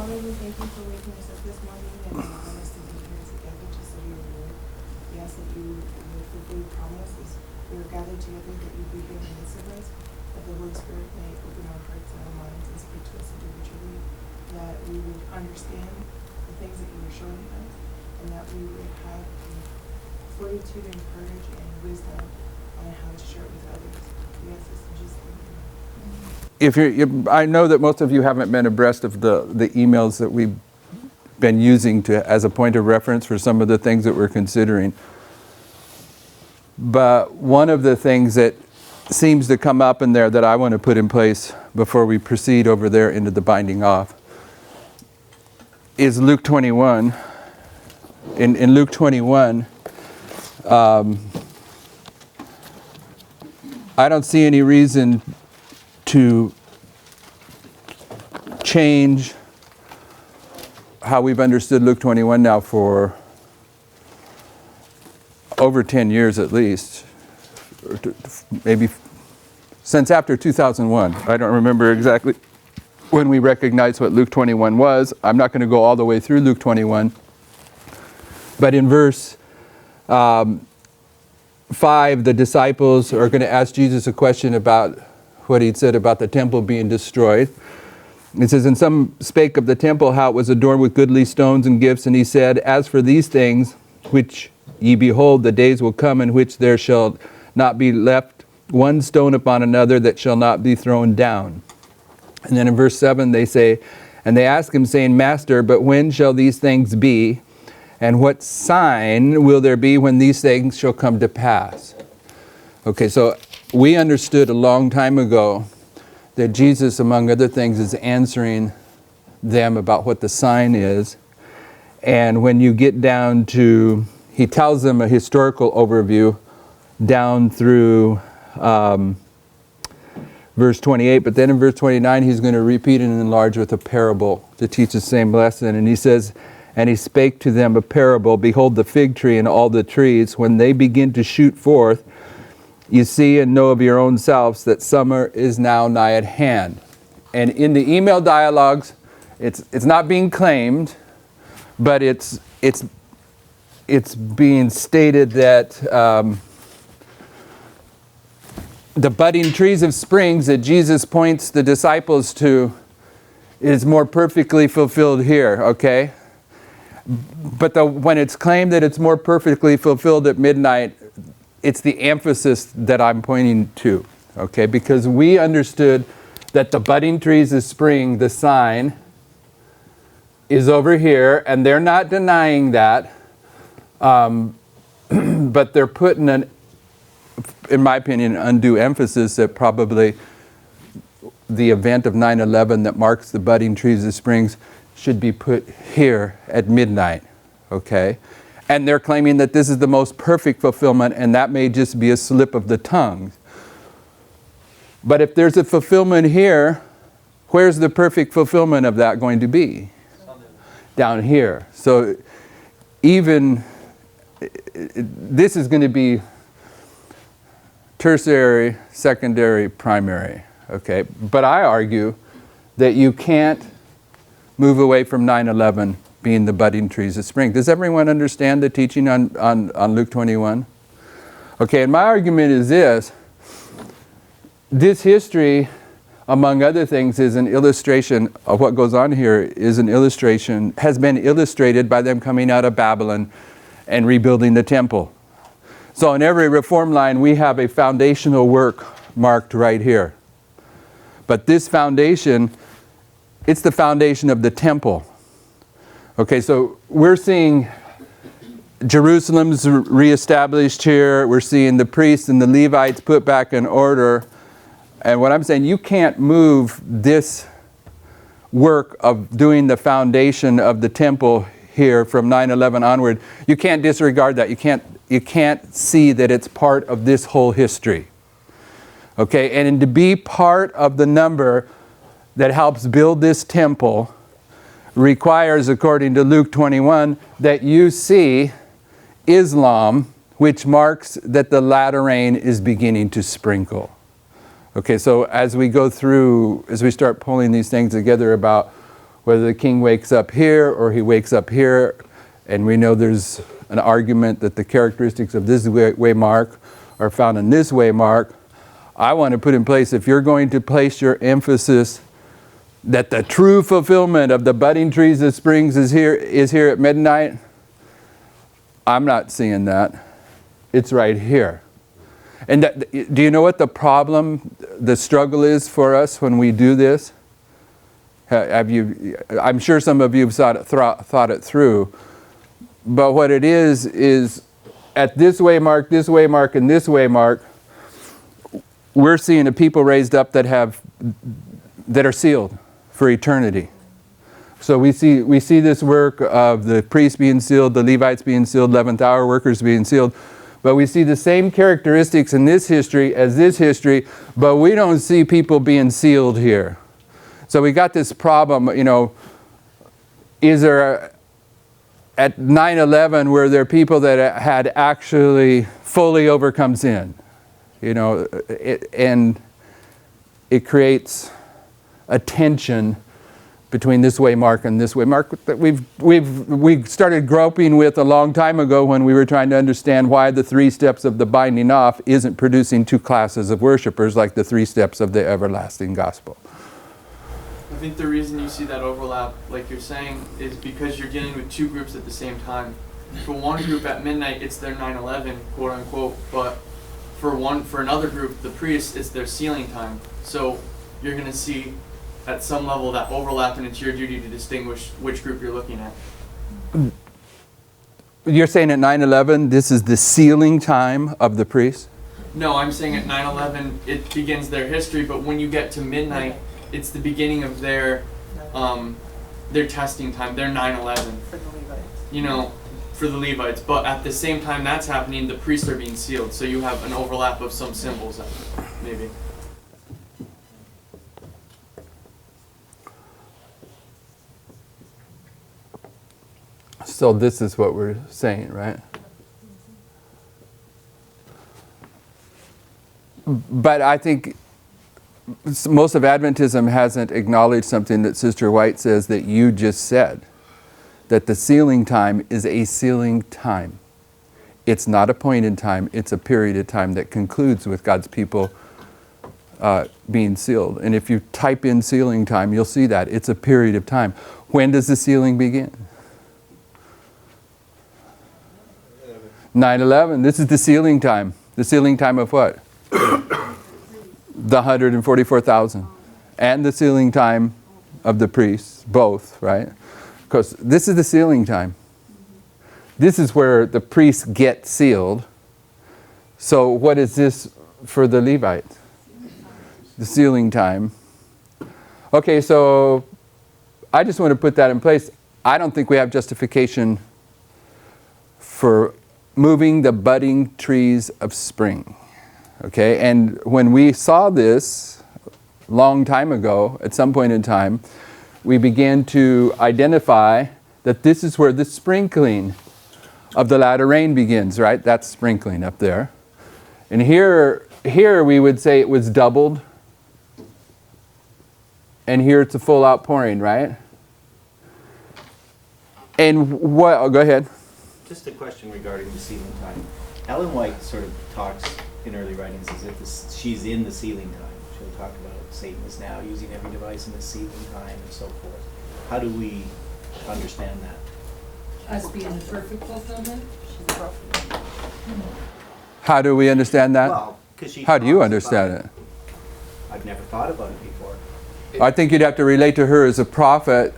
Father, we thank you for waking us up this morning and allowing us to be here together to study your word. We ask that you would fulfill your promise as we are gathered together, that you be here in the midst of us, that the Holy Spirit may open our hearts and our minds and speak to us individually, that we would understand the things that you are showing us, and that we would have fortitude and courage and wisdom on how to share it with others. We ask this in Jesus' name. I know that most of you haven't been abreast of the emails that we've been using as a point of reference for some of the things that we're considering. But one of the things that seems to come up in there that I want to put in place before we proceed over there into the binding off is Luke 21. In Luke 21, I don't see any reason to change how we've understood Luke 21 now for over 10 years at least, or maybe since after 2001. I don't remember exactly when we recognized what Luke 21 was. I'm not going to go all the way through Luke 21. But in verse 5, the disciples are going to ask Jesus a question about what he'd said about the temple being destroyed. It says, and some spake of the temple, how it was adorned with goodly stones and gifts. And he said, as for these things which ye behold, the days will come in which there shall not be left one stone upon another that shall not be thrown down. And then in verse 7 they say, and they ask him, saying, Master, but when shall these things be? And what sign will there be when these things shall come to pass? Okay, so we understood a long time ago that Jesus, among other things, is answering them about what the sign is. And when you get down to, he tells them a historical overview down through verse 28, but then in verse 29 he's going to repeat and enlarge with a parable to teach the same lesson. And he says, and he spake to them a parable, behold the fig tree and all the trees, when they begin to shoot forth, you see and know of your own selves that summer is now nigh at hand. And in the email dialogues, it's not being claimed, but it's being stated that the budding trees of springs that Jesus points the disciples to is more perfectly fulfilled here, okay? But when it's claimed that it's more perfectly fulfilled at midnight, it's the emphasis that I'm pointing to, okay? Because we understood that the budding trees of spring, the sign, is over here, and they're not denying that, but they're putting in my opinion, undue emphasis that probably the event of 9/11 that marks the budding trees of springs should be put here at midnight, okay? And they're claiming that this is the most perfect fulfillment, and that may just be a slip of the tongue. But if there's a fulfillment here, where's the perfect fulfillment of that going to be? Down here. So even this is going to be tertiary, secondary, primary, okay? But I argue that you can't move away from 9/11 being the budding trees of spring. Does everyone understand the teaching on Luke 21? Okay, and my argument is this history, among other things, is an illustration of what goes on here, has been illustrated by them coming out of Babylon and rebuilding the temple. So in every reform line, we have a foundational work marked right here. But this foundation, it's the foundation of the temple. Okay, so we're seeing Jerusalem's reestablished here. We're seeing the priests and the Levites put back in order. And what I'm saying, you can't move this work of doing the foundation of the temple here from 9/11 onward. You can't disregard that. You can't see that it's part of this whole history. Okay, and to be part of the number that helps build this temple requires, according to Luke 21, that you see Islam, which marks that the latter rain is beginning to sprinkle. Okay, so as we go through, as we start pulling these things together about whether the king wakes up here or he wakes up here, and we know there's an argument that the characteristics of this waymark are found in this waymark. I want to put in place, if you're going to place your emphasis that the true fulfillment of the budding trees of springs is here at midnight, I'm not seeing that. It's right here. And do you know what the problem, the struggle is for us when we do this? I'm sure some of you have thought it through. But what it is at this waymark, and this waymark, we're seeing a people raised up that are sealed for eternity. So we see this work of the priests being sealed, the Levites being sealed, 11th hour workers being sealed. But we see the same characteristics in this history as this history, but we don't see people being sealed here. So we got this problem, is there, at 9/11, were there people that had actually fully overcome sin? And it creates a tension between this waymark and this waymark that we started groping with a long time ago when we were trying to understand why the 3 steps of the binding off isn't producing 2 classes of worshipers like the 3 steps of the everlasting gospel. I think the reason you see that overlap, like you're saying, is because you're dealing with 2 groups at the same time. For one group at midnight, it's their 9/11, quote unquote, but for another group, the priests, it's their sealing time. So you're going to see at some level that overlap, and it's your duty to distinguish which group you're looking at. You're saying at 9/11, this is the sealing time of the priests? No, I'm saying at 9/11, it begins their history, but when you get to midnight, it's the beginning of their testing time, their 9/11. For the Levites. For the Levites. But at the same time that's happening, the priests are being sealed. So you have an overlap of some symbols, maybe. So this is what we're saying, right? But I think most of Adventism hasn't acknowledged something that Sister White says that you just said, that the sealing time is a sealing time. It's not a point in time, it's a period of time that concludes with God's people being sealed. And if you type in sealing time, you'll see that. It's a period of time. When does the sealing begin? 9/11. This is the sealing time. The sealing time of what? The 144,000. And the sealing time of the priests, both, right? Because this is the sealing time. This is where the priests get sealed. So what is this for the Levites? The sealing time. Okay, so I just want to put that in place. I don't think we have justification for moving the budding trees of spring. Okay, and when we saw this long time ago, at some point in time, we began to identify that this is where the sprinkling of the latter rain begins, right? That's sprinkling up there. And here we would say it was doubled. And here it's a full outpouring, right? And what, oh, go ahead. Just a question regarding the sealing time. Ellen White sort of talks in early writings as if she's in the sealing time. She'll talk about Satan is now using every device in the sealing time and so forth. How do we understand that? Us being the perfect fulfillment? How do we understand that? Well, 'cause she How do you talks understand about it? I've never thought about it before. I think you'd have to relate to her as a prophet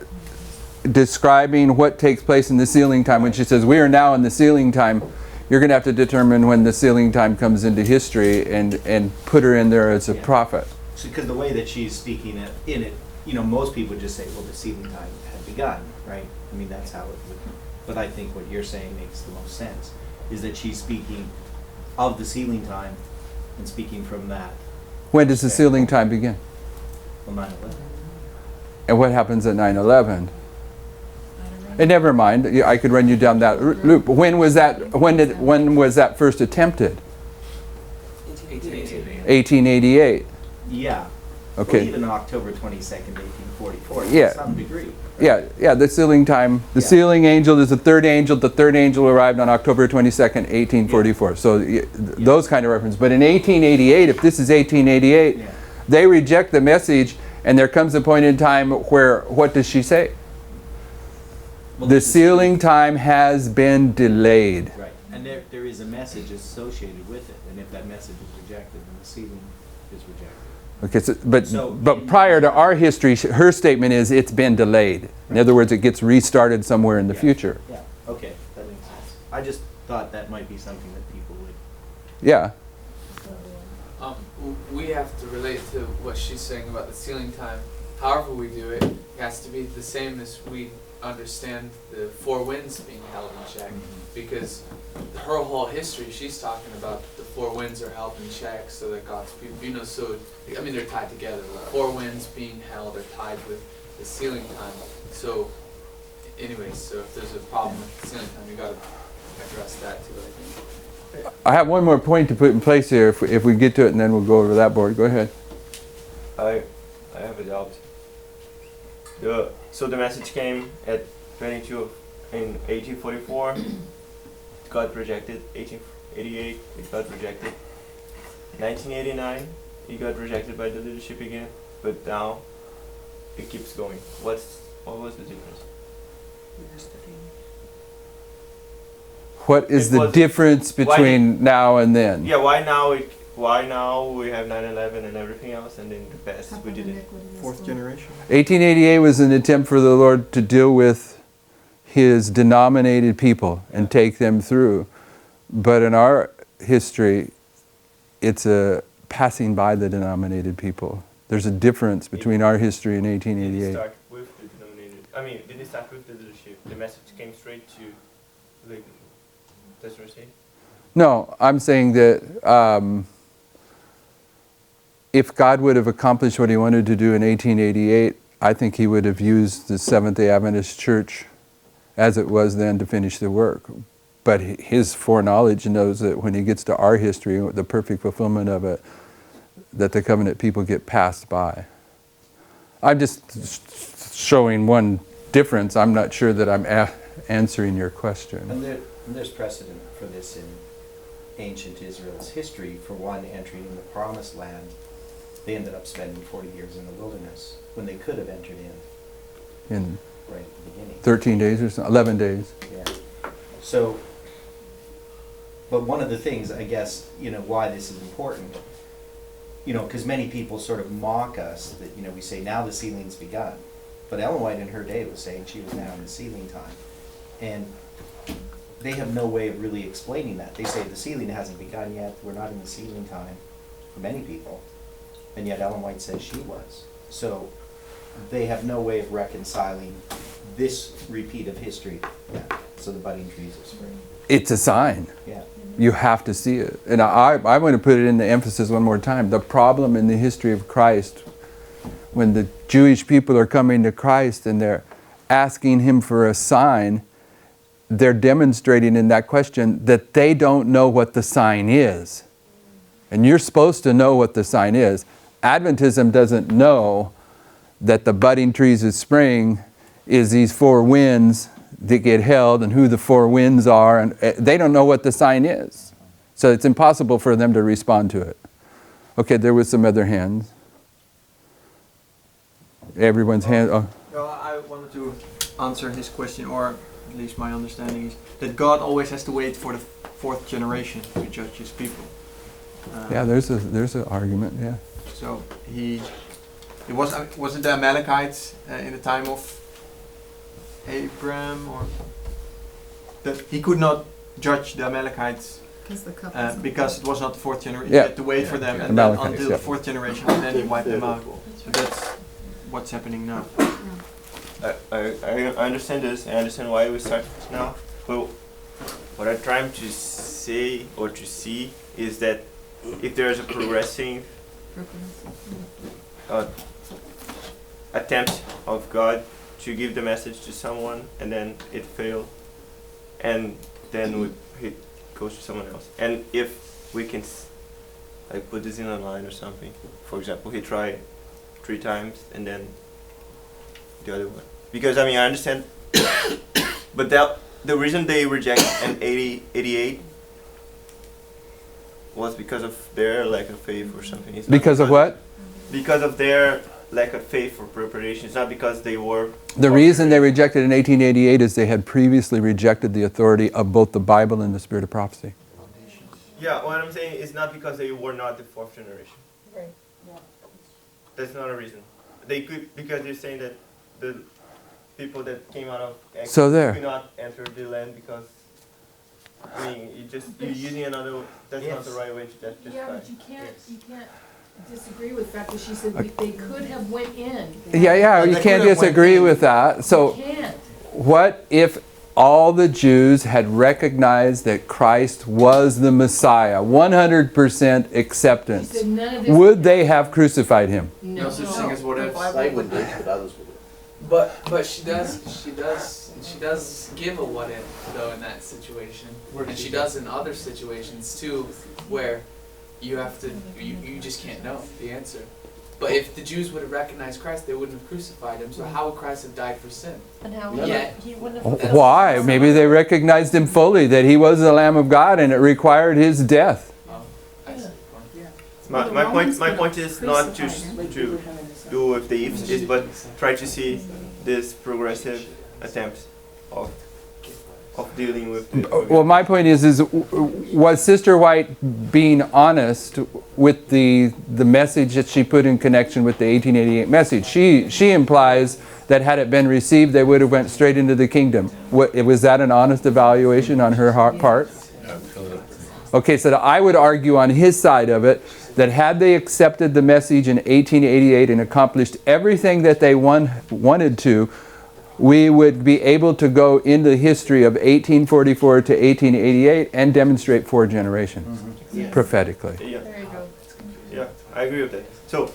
describing what takes place in the sealing time. When she says, we are now in the sealing time, you're going to have to determine when the sealing time comes into history and put her in there as a prophet. Because the way that she's speaking in it, most people just say, well, the sealing time had begun, right? I mean, that's how it would. But I think what you're saying makes the most sense, is that she's speaking of the sealing time and speaking from that. When does the sealing time begin? Well, 9/11. And what happens at 9/11? And never mind, I could run you down that loop. When was that first attempted? 1888. Yeah. Okay. Or even October 22nd, 1844, Yeah. to some degree. Yeah, the sealing time. The Yeah. sealing angel is the third angel. The third angel arrived on October 22nd, 1844. So those kind of references. But in 1888, if this is 1888, Yeah. they reject the message, and there comes a point in time where, what does she say? Well, The this is- sealing time has been delayed. Right, and there is a message associated with it, and if that message is rejected, then the sealing is rejected. Okay, So but in- prior to our history, her statement is it's been delayed. In other words, it gets restarted somewhere in the Yeah. future. Yeah, okay, that makes sense. I just thought that might be something that people would, Yeah. We have to relate to what she's saying about the sealing time. However we do it, it has to be the same as we understand the four winds being held in check. Because her whole history, she's talking about the four winds are held in check so that God's people, you know, so, I mean, they're tied together. The four winds being held are tied with the sealing time. So, anyways, so if there's a problem with the sealing time, you gotta address that too, I think. I have one more point to put in place here if we get to it, and then we'll go over that board. Go ahead. I have a doubt. So the message came at 22 in 1844. It got rejected. 1888, it got rejected. 1989, it got rejected by the leadership again. But now, it keeps going. What was the difference? What is It the was- difference between now and then? Yeah, why now we have 9/11 and everything else, and in the past we didn't? Fourth generation. 1888 was an attempt for the Lord to deal with his denominated people and take them through. But in our history, it's a passing by the denominated people. There's a difference between our history and Did it 1888. start with the denominated? I mean, did it start with the leadership? The message came straight to the. That's what you're saying? No, I'm saying that if God would have accomplished what he wanted to do in 1888, I think he would have used the Seventh-day Adventist Church as it was then to finish the work. But his foreknowledge knows that when he gets to our history, the perfect fulfillment of it, that the covenant people get passed by. I'm just showing one difference. I'm not sure that I'm answering your question. and there's precedent for this in ancient Israel's history. For one, entering in the Promised Land, they ended up spending 40 years in the wilderness when they could have entered in right at the beginning. 13 days or so, 11 days. Yeah. So, but one of the things, I guess, why this is important, because many people sort of mock us that, we say now the sealing's begun. But Ellen White in her day was saying she was now in the sealing time. And they have no way of really explaining that. They say the sealing hasn't begun yet, we're not in the sealing time for many people. And yet Ellen White says she was. So they have no way of reconciling this repeat of history. Yeah. So the budding trees of spring. It's a sign. Yeah. You have to see it. And I want to put it into emphasis one more time. The problem in the history of Christ, when the Jewish people are coming to Christ and they're asking him for a sign, they're demonstrating in that question that they don't know what the sign is. And you're supposed to know what the sign is. Adventism doesn't know that the budding trees of spring is these four winds that get held and who the four winds are, and they don't know what the sign is. So it's impossible for them to respond to it. Okay, there was some other hands. Everyone's hand. Oh. No, I wanted to answer his question, or at least my understanding is that God always has to wait for the fourth generation to judge his people. Yeah, there's an argument. Yeah. So was it the Amalekites in the time of Abraham, or that he could not judge the Amalekites because it was not the fourth generation. Yeah. He had to wait for them and then Amalekites, until yeah. the fourth generation, and then he wiped them out. So that's what's happening now. I understand this. I understand why we start now. But what I'm trying to say or to see is that if there is a progressing attempt of God to give the message to someone and then it failed, and then it goes to someone else. And if we can put this in online or something, for example, he tried 3 times and then the other one. Because I mean I understand, but the reason they reject an 88 was because of their lack of faith or something. It's not Because of what? Because of their lack of faith for preparation. It's not because they were. The reason they rejected in 1888 is they had previously rejected the authority of both the Bible and the Spirit of prophecy. Yeah, what I'm saying is not because they were not the 4th generation. Right. That's not a reason. They could, because they're saying that the people that came out of Exodus So there. could not enter the land because, I mean, you're using another, that's not the right way to justify. Yeah, but you can't disagree with the fact that she said they could have went in. Yeah, But you they can't could've went disagree in. with that. You So can't. what if all the Jews had recognized that Christ was the Messiah, 100% She acceptance? said none of this. Would they have crucified him? No such thing as what ifs. Some would, but others would. But she does give a what if though in that situation, and she does in other situations too, where you have to you just can't know the answer. But if the Jews would have recognized Christ, they wouldn't have crucified him. So how would Christ have died for sin? And how Yet- he wouldn't have. Why? Maybe they recognized him fully, that he was the Lamb of God and it required his death. I see. My point is not to do with the ifs, is but try to see this progressive attempt of dealing with the Well, my point is was Sister White being honest with the message that she put in connection with the 1888 message? She implies that had it been received, they would have went straight into the kingdom. Was that an honest evaluation on her part? Okay, so I would argue on his side of it that had they accepted the message in 1888 and accomplished everything that they wanted to, we would be able to go into the history of 1844 to 1888 and demonstrate 4 generations prophetically. Yeah, There you go. yeah, I agree with that. So,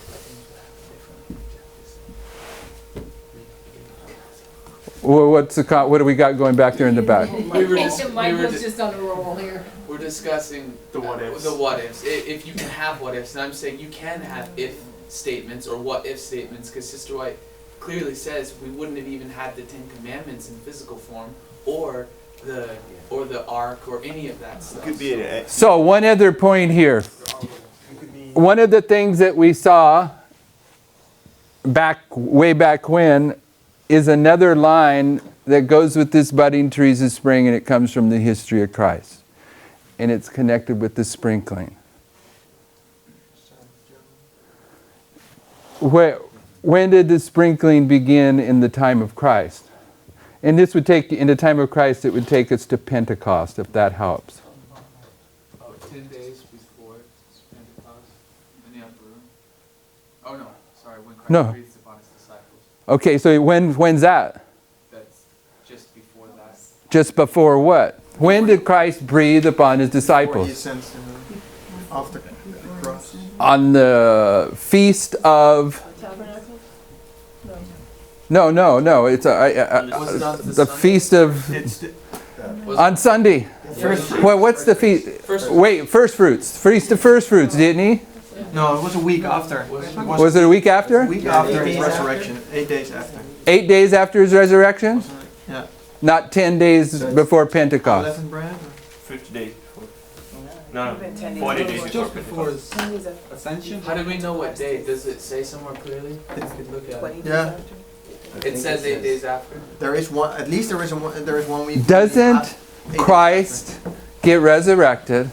Well, what do we got going back there in the back? Mike was just on a roll here. We're discussing The what ifs. The what ifs. If you can have what ifs, and I'm saying you can have if statements or what if statements, because Sister White clearly says we wouldn't have even had the 10 Commandments in physical form, or the Ark, or any of that stuff. it could be an So one other point here. One of the things that we saw way back when is another line that goes with this budding trees of spring, and it comes from the history of Christ. And it's connected with the sprinkling. When did the sprinkling begin in the time of Christ? And this would take, in the time of Christ, it would take us to Pentecost, if that helps. About 10 days before Pentecost in the upper room. Oh no, sorry, when Christ No. breathes upon his disciples. Okay, so when's that? That's just before that. Just before what? When did Christ breathe upon his Before he disciples? ascends to off the cross. On the feast of... No. It's Was it on the Sunday? feast of... It's On Sunday. Well, what's the feast? First fruits. Feast of first fruits, didn't he? no, it was a week after. Was it a week after? A week after his resurrection. 8 days after. 8 days after his resurrection? Yeah. Not 10 days before Pentecost. Unleavened bread. 50 days before. No, Even 10 days 40 days before. before. Ascension. How do we know what day? Does it say somewhere clearly? I could look at it. Yeah. It says 8 days after. There is one. At least there is one week. Doesn't Christ get resurrected,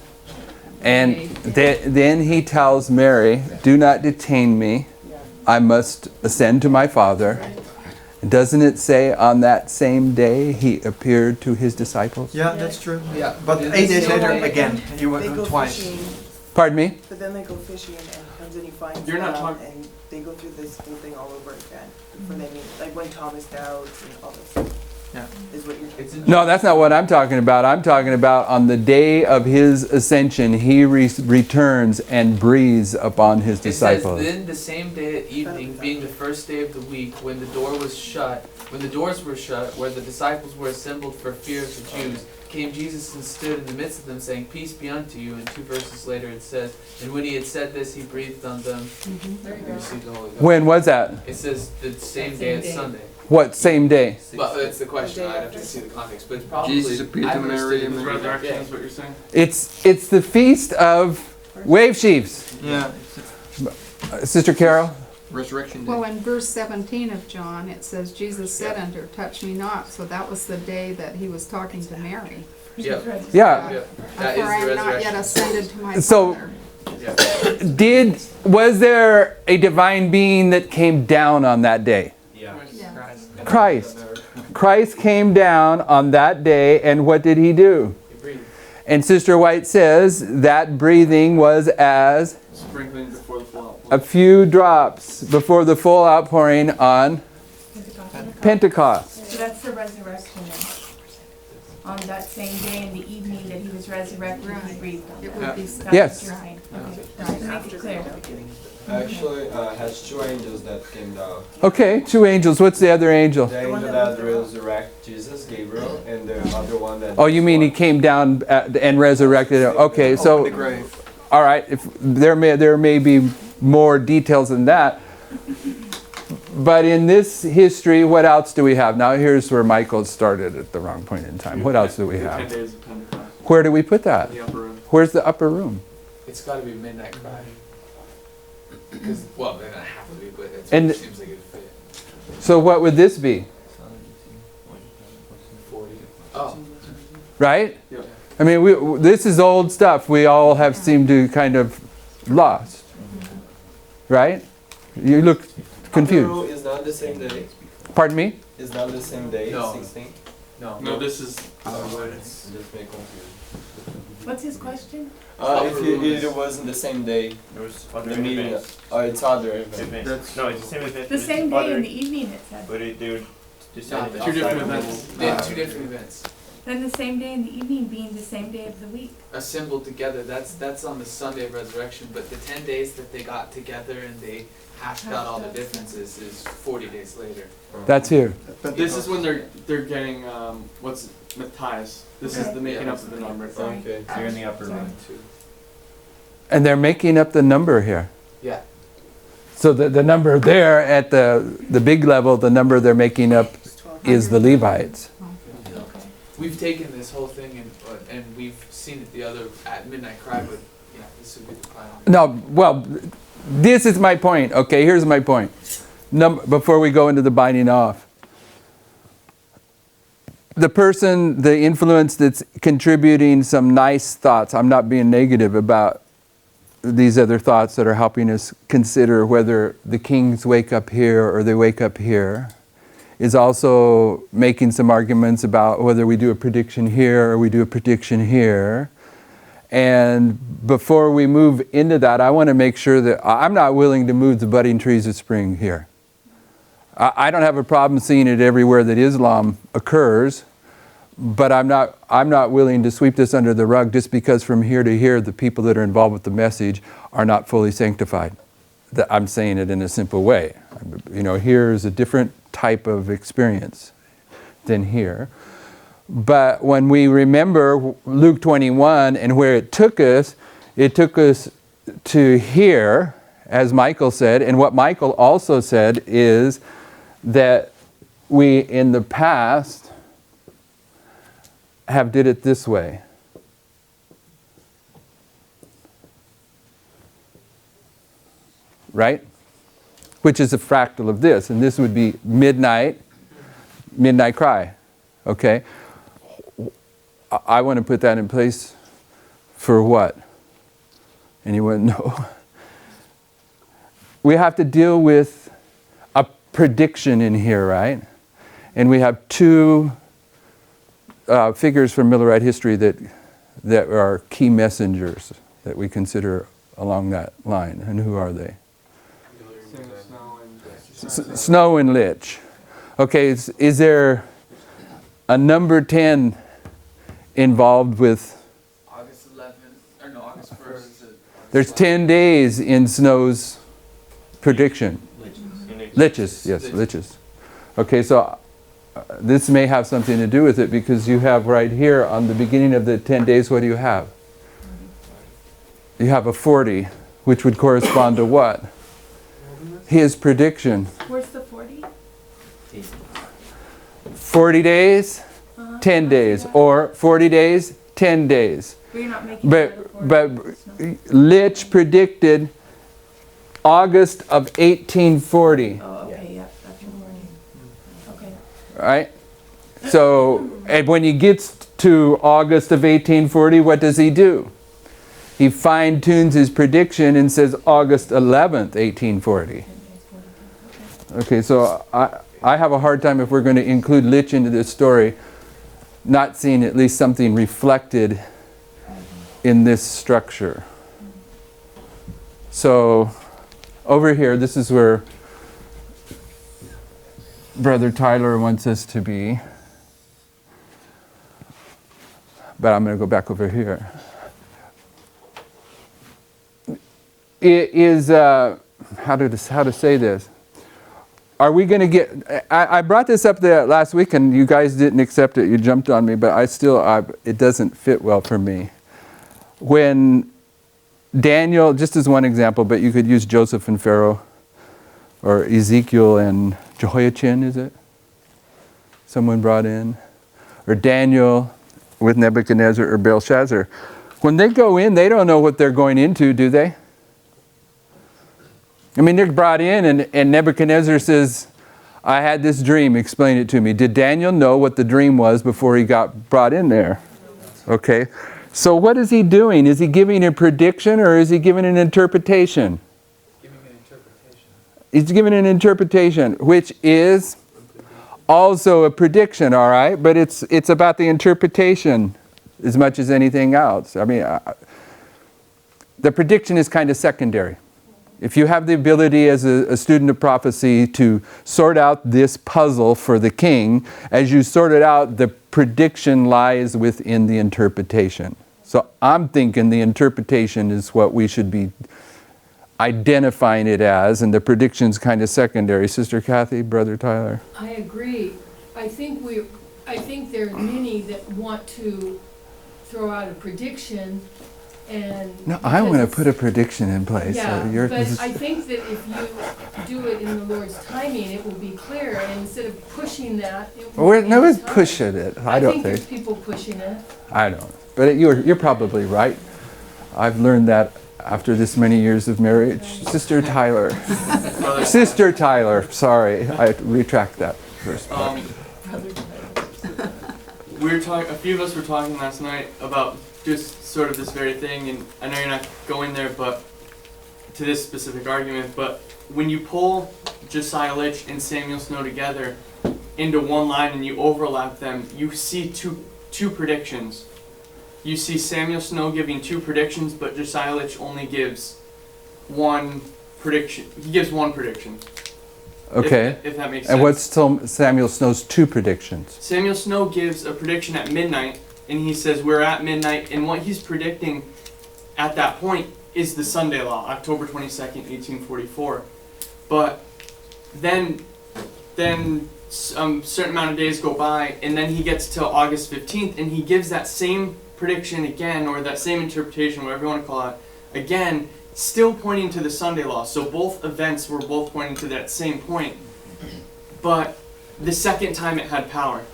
and then he tells Mary, do not detain me, I must ascend to my Father. Doesn't it say on that same day he appeared to his disciples? Yeah, that's true. Yeah. But Yeah, 8 days that's later, the way- again, he They went go twice. fishing, Pardon me? but then they go fishing and he comes and he finds You're not them talking- and they go through this whole thing all over again before they meet, like when Thomas doubts and all this. It's in No, that's not what I'm talking about. I'm talking about on the day of his ascension, he returns and breathes upon his It says, disciples. then the same day at evening, being the first day of the week, when the doors were shut, where the disciples were assembled for fear of the Jews, came Jesus and stood in the midst of them, saying, peace be unto you. And 2 verses later it says, and when he had said this, he breathed on them and received the Holy Ghost. When was that? It says the same day as Sunday. What, same day? Well, that's the question. I'd have to see the context, but it's probably. Jesus appeared to I've understood Mary it and as then- Resurrection yeah. is what you're saying? It's the feast of wave sheaves. Yeah. Sister Carol? Resurrection day. Well, in verse 17 of John, it says, Jesus said unto her, touch me not. So that was the day that he was talking to Mary. Yeah. Yeah. Yeah. That For is I the am not yet resurrection. ascended to my So- Father. Yeah. Was there a divine being that came down on that day? Yeah. Yeah. Christ. Christ came down on that day, and what did he do? You breathe. And Sister White says that breathing was as Sprinkling before the full a few drops before the full outpouring on Pentecost. So that's the resurrection then. On that same day in the evening that he was resurrected, he breathed on It them. would be, That's Yes. what you're saying. Okay, just to make it clear. Actually, has two angels that came down. Okay, 2 angels. What's the other angel? The angel that resurrected Jesus, Gabriel, and the other one that. Oh, you mean he came down and resurrected him? Okay, Open the so grave. all right. If there may be more details than that, but in this history, what else do we have? Now here's where Michael started at the wrong point in time. What else do we 10 have? days of Pentecost Where do we put that? in the upper room. Where's the upper room? It's got to be midnight cry. Because well, they're not have to be, but it And- seems like it fit. So what would this be? 40. Oh. Right? Yeah. I mean, this is old stuff. We all have seemed to kind of lost. Right? You look confused. Upper room is not the same day. Pardon me? It's not the same day. No. 16. No. No, this is. Just may confused. What's his question? If it wasn't the same day, There was the other meeting, events. it's other event. Events. No, it's the same event. The but same other- day in the evening, it said. But they were just No, saying two outside different of the- events. They had 2 different events. Then the same day in the evening being the same day of the week. Assembled together. That's on the Sunday of resurrection. But the 10 days that they got together and they hashed out all the differences is 40 days later. That's here. This is when they're getting what's Matthias. This is the making up of the number. Sorry. Okay. So you're in the upper room. And they're making up the number here. Yeah. So the number there at the big level, the number they're making up is the Levites. We've taken this whole thing and we've seen it the other at midnight cry, but yeah, this would be the cry. No, well, this is my point. Okay, here's my point. Before we go into the binding off. The person, the influence that's contributing some nice thoughts, I'm not being negative about these other thoughts that are helping us consider whether the kings wake up here or they wake up here, is also making some arguments about whether we do a prediction here or we do a prediction here. And before we move into that, I want to make sure that I'm not willing to move the budding trees of spring here. I don't have a problem seeing it everywhere that Islam occurs, but I'm not willing to sweep this under the rug just because from here to here the people that are involved with the message are not fully sanctified. I'm saying it in a simple way. You know, here is a different type of experience than here. But when we remember Luke 21 and where it took us to here, as Michael said, and what Michael also said is that we in the past have did it this way. Right? Which is a fractal of this, and this would be midnight cry. Okay? I want to put that in place for what? Anyone know? We have to deal with a prediction in here, right? And we have 2 figures from Millerite history that are key messengers that we consider along that line. And who are they? Snow and Snow and Litch. Okay, is there a number 10 involved with, August 11th, or no, August 1st. there's 10 days in Snow's prediction. Litches, yes, Litches. Okay, so this may have something to do with it because you have right here on the beginning of the 10 days, what do you have? You have a 40, which would correspond to what? His prediction. Where's the 40? 40 days, 10 days, or 40 days, 10 days. But you're not making that a 40. But Litch predicted August of 1840, Oh, okay, yeah, that's the 40. Okay. right? So, and when he gets to August of 1840, what does he do? He fine-tunes his prediction and says August 11th, 1840. Okay, so I have a hard time, if we're going to include Litch into this story, not seeing at least something reflected in this structure. So over here, this is where Brother Tyler wants us to be. But I'm going to go back over here. It is, how to say this? Are we going to get, I brought this up there last week and you guys didn't accept it, you jumped on me, but it doesn't fit well for me. When Daniel, just as one example, but you could use Joseph and Pharaoh, or Ezekiel and Jehoiachin, is it? Someone brought in. Or Daniel with Nebuchadnezzar or Belshazzar. When they go in, they don't know what they're going into, do they? I mean, they're brought in and Nebuchadnezzar says, I had this dream, explain it to me. Did Daniel know what the dream was before he got brought in there? Okay. So what is he doing? Is he giving a prediction or is he giving an interpretation? Giving an interpretation. He's giving an interpretation, which is also a prediction, all right? But it's about the interpretation as much as anything else. I mean, the prediction is kind of secondary. If you have the ability as a student of prophecy to sort out this puzzle for the king, as you sort it out, the prediction lies within the interpretation. So I'm thinking the interpretation is what we should be identifying it as, and the prediction's kind of secondary. Sister Kathy, Brother Tyler? I agree. I think there are many that want to throw out a prediction and. No, I want to put a prediction in place. Yeah, So but I think that if you do it in the Lord's timing, it will be clear, and instead of pushing that, it will be no one's in time. pushing it. I don't think think. there's people pushing it. I don't. But you're probably right. I've learned that after this many years of marriage. Sister Tyler. Sister Tyler. Sorry, I retract that first. We were talking. A few of us were talking last night about just sort of this very thing, and I know you're not going there, but to this specific argument. But when you pull Josiah Litch and Samuel Snow together into one line and you overlap them, you see two predictions. You see Samuel Snow giving two predictions, but Josiah Litch only gives one prediction. He gives one prediction. Okay. If that makes sense. And what's Samuel Snow's two predictions? Samuel Snow gives a prediction at midnight, and he says we're at midnight, and what he's predicting at that point is the Sunday Law, October 22nd, 1844. But then certain amount of days go by, and then he gets to August 15th, and he gives that same prediction again, or that same interpretation, whatever you want to call it, again, still pointing to the Sunday Law. So both events were both pointing to that same point, but the second time it had power.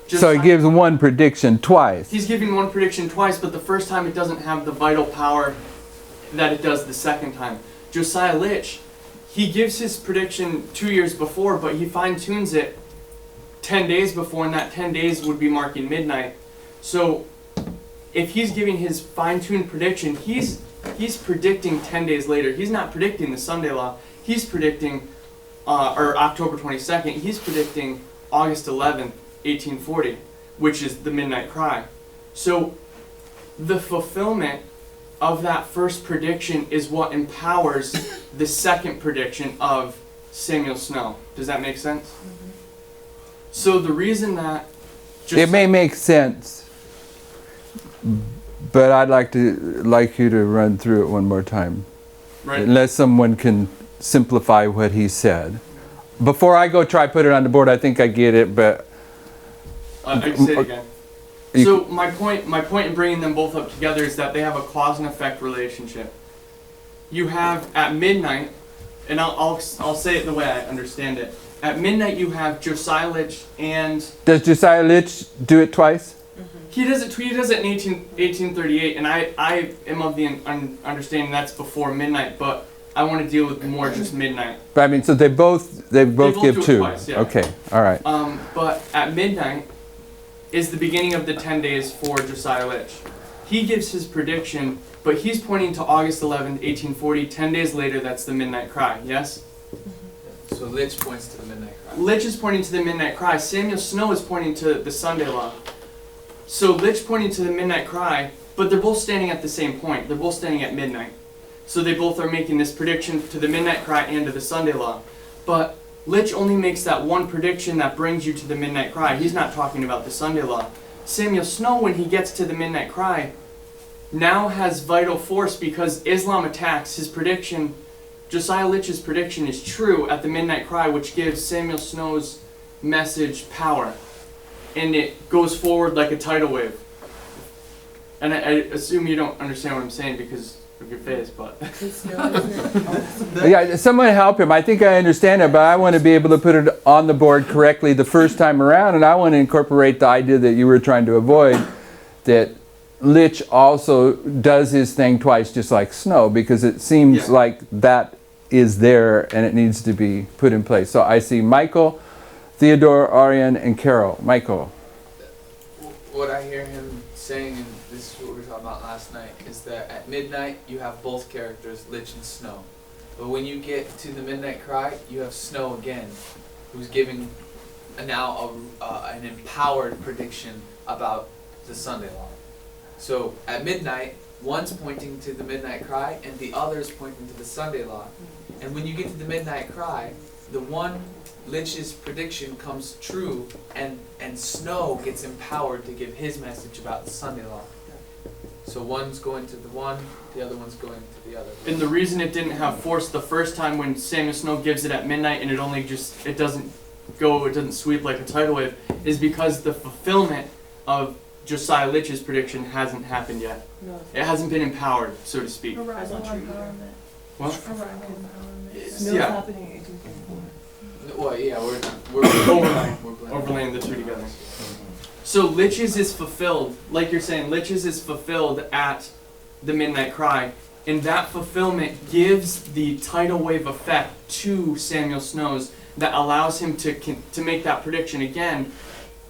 So he gives one prediction twice. He's giving one prediction twice, but the first time it doesn't have the vital power that it does the second time. Josiah Litch, he gives his prediction 2 years before, but he fine-tunes it 10 days before, and that 10 days would be marking midnight. So if he's giving his fine-tuned prediction, he's predicting 10 days later. He's not predicting the Sunday Law. He's predicting, or October 22nd, he's predicting August 11th, 1840, which is the midnight cry. So the fulfillment of that first prediction is what empowers the second prediction of Samuel Snow. Does that make sense? Mm-hmm. So the reason that It may make sense, but I'd like you to run through it one more time. Right. Unless someone can simplify what he said. Before I go try put it on the board, I think I get it, but I can say it again. You So my point in bringing them both up together is that they have a cause and effect relationship. You have at midnight, and I'll say it the way I understand it. At midnight you have Josiah Litch and... does Josiah Litch do it twice? He does it in 1838, and I am of the understanding that's before midnight, but I want to deal with more just midnight. But I mean, so they both both give do it 2. twice, yeah. Okay, all right. But at midnight is the beginning of the 10 days for Josiah Litch. He gives his prediction, but he's pointing to August 11th, 1840. 10 days later, that's the midnight cry, yes? So Litch points to the midnight cry. Litch is pointing to the midnight cry. Samuel Snow is pointing to the Sunday law. So Litch pointing to the midnight cry, but they're both standing at the same point. They're both standing at midnight. So they both are making this prediction to the midnight cry and to the Sunday law. But Litch only makes that one prediction that brings you to the midnight cry. He's not talking about the Sunday law. Samuel Snow, when he gets to the midnight cry, now has vital force because Islam attacks. His prediction, Josiah Litch's prediction, is true at the midnight cry, which gives Samuel Snow's message power. And it goes forward like a tidal wave. And I assume you don't understand what I'm saying because of your face, but... Yeah, someone help him. I think I understand it, but I want to be able to put it on the board correctly the first time around, and I want to incorporate the idea that you were trying to avoid, that Litch also does his thing twice just like Snow, because it seems like that is there and it needs to be put in place. So I see Michael, Theodore, Arian, and Carol. Michael. What I hear him saying, and this is what we were talking about last night, is that at midnight you have both characters, Litch and Snow. But when you get to the midnight cry, you have Snow again, who's giving now an empowered prediction about the Sunday law. So at midnight, one's pointing to the midnight cry and the other's pointing to the Sunday law. And when you get to the midnight cry, the one, Litch's prediction comes true, and Snow gets empowered to give his message about the Sunday law. So one's going to the one, the other one's going to the other. And the reason it didn't have force the first time when Samuel Snow gives it at midnight and it doesn't sweep like a tidal wave, is because the fulfillment of Josiah Litch's prediction hasn't happened yet. No. It hasn't been empowered, so to speak. Arrival empowerment. Well, Arrival empowerment. Snow's yeah. happening in 1834. Well, yeah, we're overlaying the two together. So Litch's is fulfilled, like you're saying, Litch's is fulfilled at the midnight cry, and that fulfillment gives the tidal wave effect to Samuel Snow's that allows him to make that prediction again,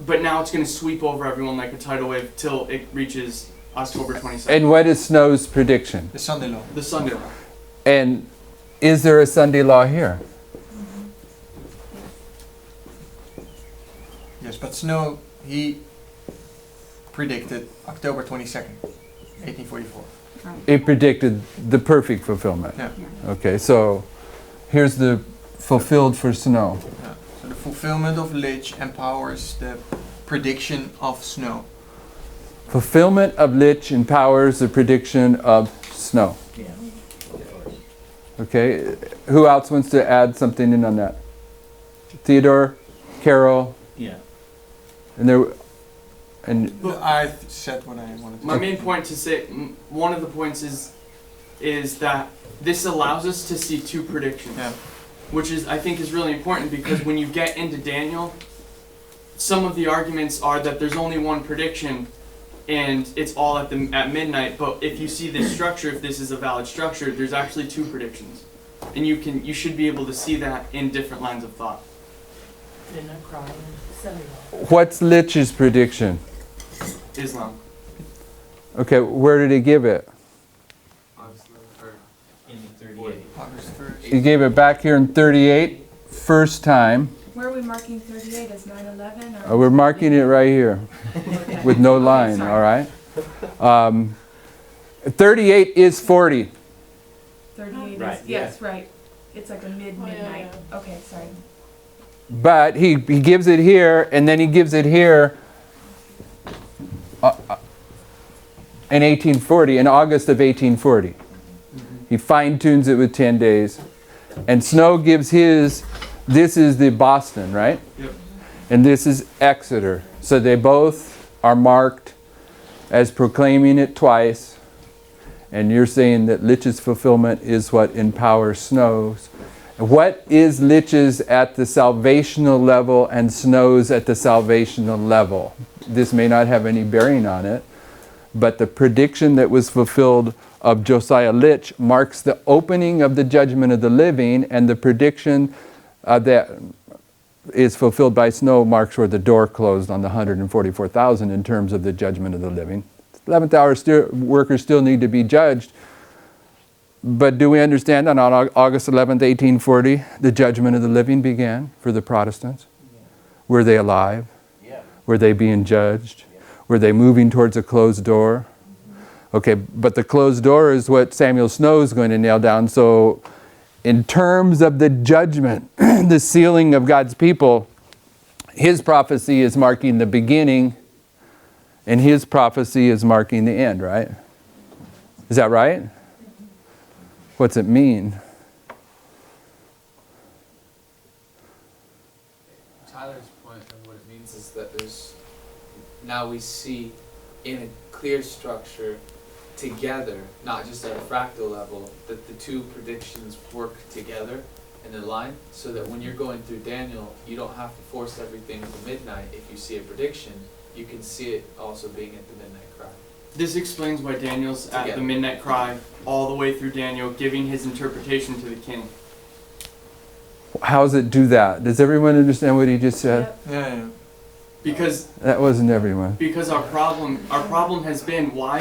but now it's going to sweep over everyone like a tidal wave till it reaches October 22nd. And what is Snow's prediction? The Sunday law. The Sunday law. And is there a Sunday law here? Yes, but Snow, he predicted October 22nd, 1844. It predicted the perfect fulfillment. Yeah. Okay, so here's the fulfilled for Snow. Yeah. So the fulfillment of Litch empowers the prediction of Snow. Fulfillment of Litch empowers the prediction of Snow. Yeah. Okay, who else wants to add something in on that? Theodore, Carol, Yeah. and I said what I wanted to My say. main point to say, one of the points is that this allows us to see two predictions. Yeah. Which is, I think, is really important because when you get into Daniel, some of the arguments are that there's only one prediction and it's all at midnight, but if you see this structure, if this is a valid structure, there's actually two predictions. And you should be able to see that in different lines of thought. Midnight cry and Sunday law. what's Litch's prediction? Islam. Okay, where did he give it? In 38. August 1st. He gave it back here in 38, first time. Where are we marking 38 as 9/11 or? We're marking it right here with no line, sorry. all right? 38 is 40. 38 Right, is, yes, right. It's like a midnight. Okay, sorry. But he gives it here, and then he gives it here in 1840, in August of 1840. He fine-tunes it with 10 days. And Snow gives his, this is the Boston, right? Yep. And this is Exeter. So they both are marked as proclaiming it twice. And you're saying that Litch's fulfillment is what empowers Snow's. What is Litch's at the salvational level and Snow's at the salvational level? This may not have any bearing on it, but the prediction that was fulfilled of Josiah Litch marks the opening of the judgment of the living, and the prediction that is fulfilled by Snow marks where the door closed on the 144,000 in terms of the judgment of the living. 11th hour workers still need to be judged. But do we understand that on August 11th, 1840, the judgment of the living began for the Protestants? Yeah. Were they alive? Yeah. Were they being judged? Yeah. Were they moving towards a closed door? Okay, but the closed door is what Samuel Snow is going to nail down. So in terms of the judgment, the sealing of God's people, his prophecy is marking the beginning, and his prophecy is marking the end, right? Is that right? What's it mean? Tyler's point of what it means is that now we see in a clear structure together, not just at a fractal level, that the two predictions work together in a line, so that when you're going through Daniel, you don't have to force everything to midnight. If you see a prediction, you can see it also being at the midnight cry. This explains why Daniel's at the Together. midnight cry all the way through Daniel, giving his interpretation to the king. How does it do that? Does everyone understand what he just said? Yeah. Because That wasn't everyone. our problem has been, why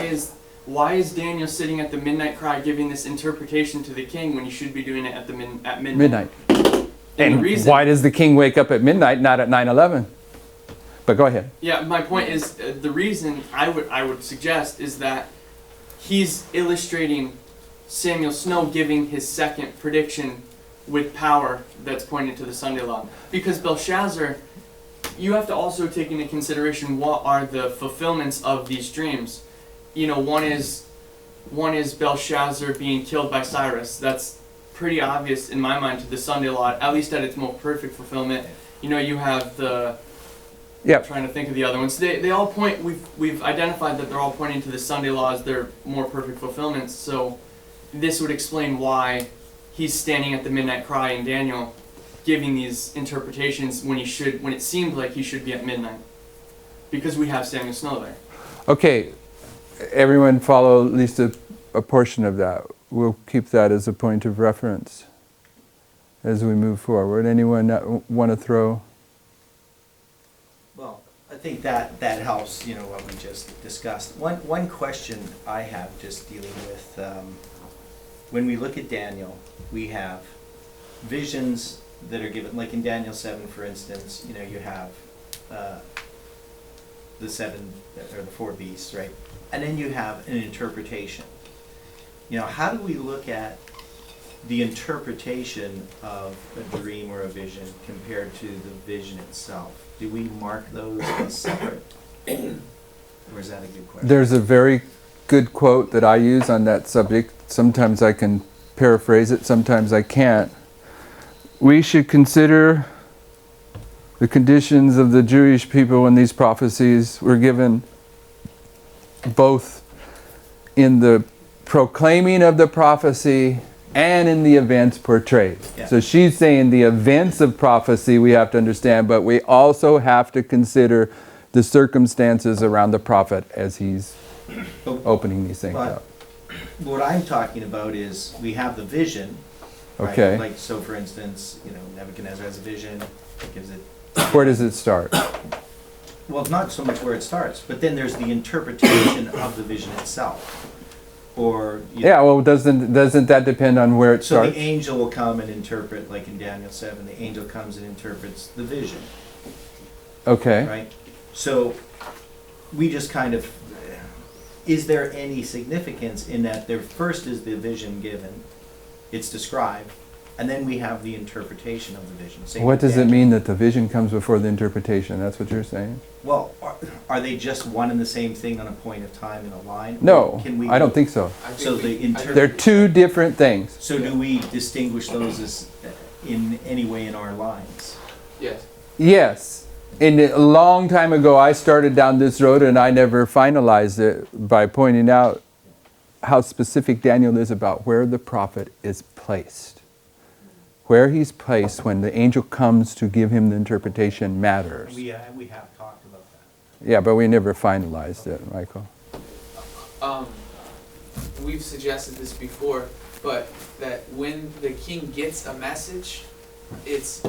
is Daniel sitting at the midnight cry giving this interpretation to the king when he should be doing it at midnight? Midnight. And the And reason, why does the king wake up at midnight, not at 9/11? But go ahead. yeah, my point is, the reason I would suggest is that he's illustrating Samuel Snow giving his second prediction with power that's pointed to the Sunday law. Because Belshazzar, you have to also take into consideration what are the fulfillments of these dreams. You know, one is Belshazzar being killed by Cyrus. That's pretty obvious in my mind to the Sunday law, at least at its most perfect fulfillment. You know, you have the, Yeah. I'm trying to think of the other ones. They all point, we've identified that they're all pointing to the Sunday law as their more perfect fulfillments. So this would explain why he's standing at the midnight cry in Daniel, giving these interpretations when it seemed like he should be at midnight, because we have Samuel Snow there. Okay, everyone follow at least a portion of that. We'll keep that as a point of reference as we move forward. Anyone want to throw? Well, I think that helps, you know, what we just discussed. One question I have just dealing with, when we look at Daniel, we have visions that are given, like in Daniel 7, for instance, you know, you have the seven, or the four beasts, right? And then you have an interpretation. You know, how do we look at the interpretation of a dream or a vision compared to the vision itself? Do we mark those as separate? Or is that a good question? There's a very good quote that I use on that subject. Sometimes I can paraphrase it, sometimes I can't. We should consider the conditions of the Jewish people when these prophecies were given, both in the proclaiming of the prophecy and in the events portrayed. Yeah. So she's saying the events of prophecy we have to understand, but we also have to consider the circumstances around the prophet as he's opening these things But up. what I'm talking about is we have the vision. Right? Okay. Like, so for instance, you know, Nebuchadnezzar has a vision, gives it. Where does it start? Well, not so much where it starts, but then there's the interpretation of the vision itself. Or, you know, Yeah, well, doesn't that depend on where it so starts? the angel will come and interpret, like in Daniel 7, the angel comes and interprets the vision, Okay. right? So we just kind of, is there any significance in that there first is the vision given, it's described, And then we have the interpretation of the vision. Same What with does it Daniel. mean that the vision comes before the interpretation? That's what you're saying? Well, are they just one and the same thing on a point of time in a line? No, Or can we I don't think so. I think So we- the They're two different things. So do we distinguish those as in any way in our lines? Yes. Yes. And a long time ago, I started down this road and I never finalized it by pointing out how specific Daniel is about where the prophet is placed. Where he's placed when the angel comes to give him the interpretation matters. We have talked about that. Yeah, but we never finalized it, Michael. We've suggested this before, but that when the king gets a message, it's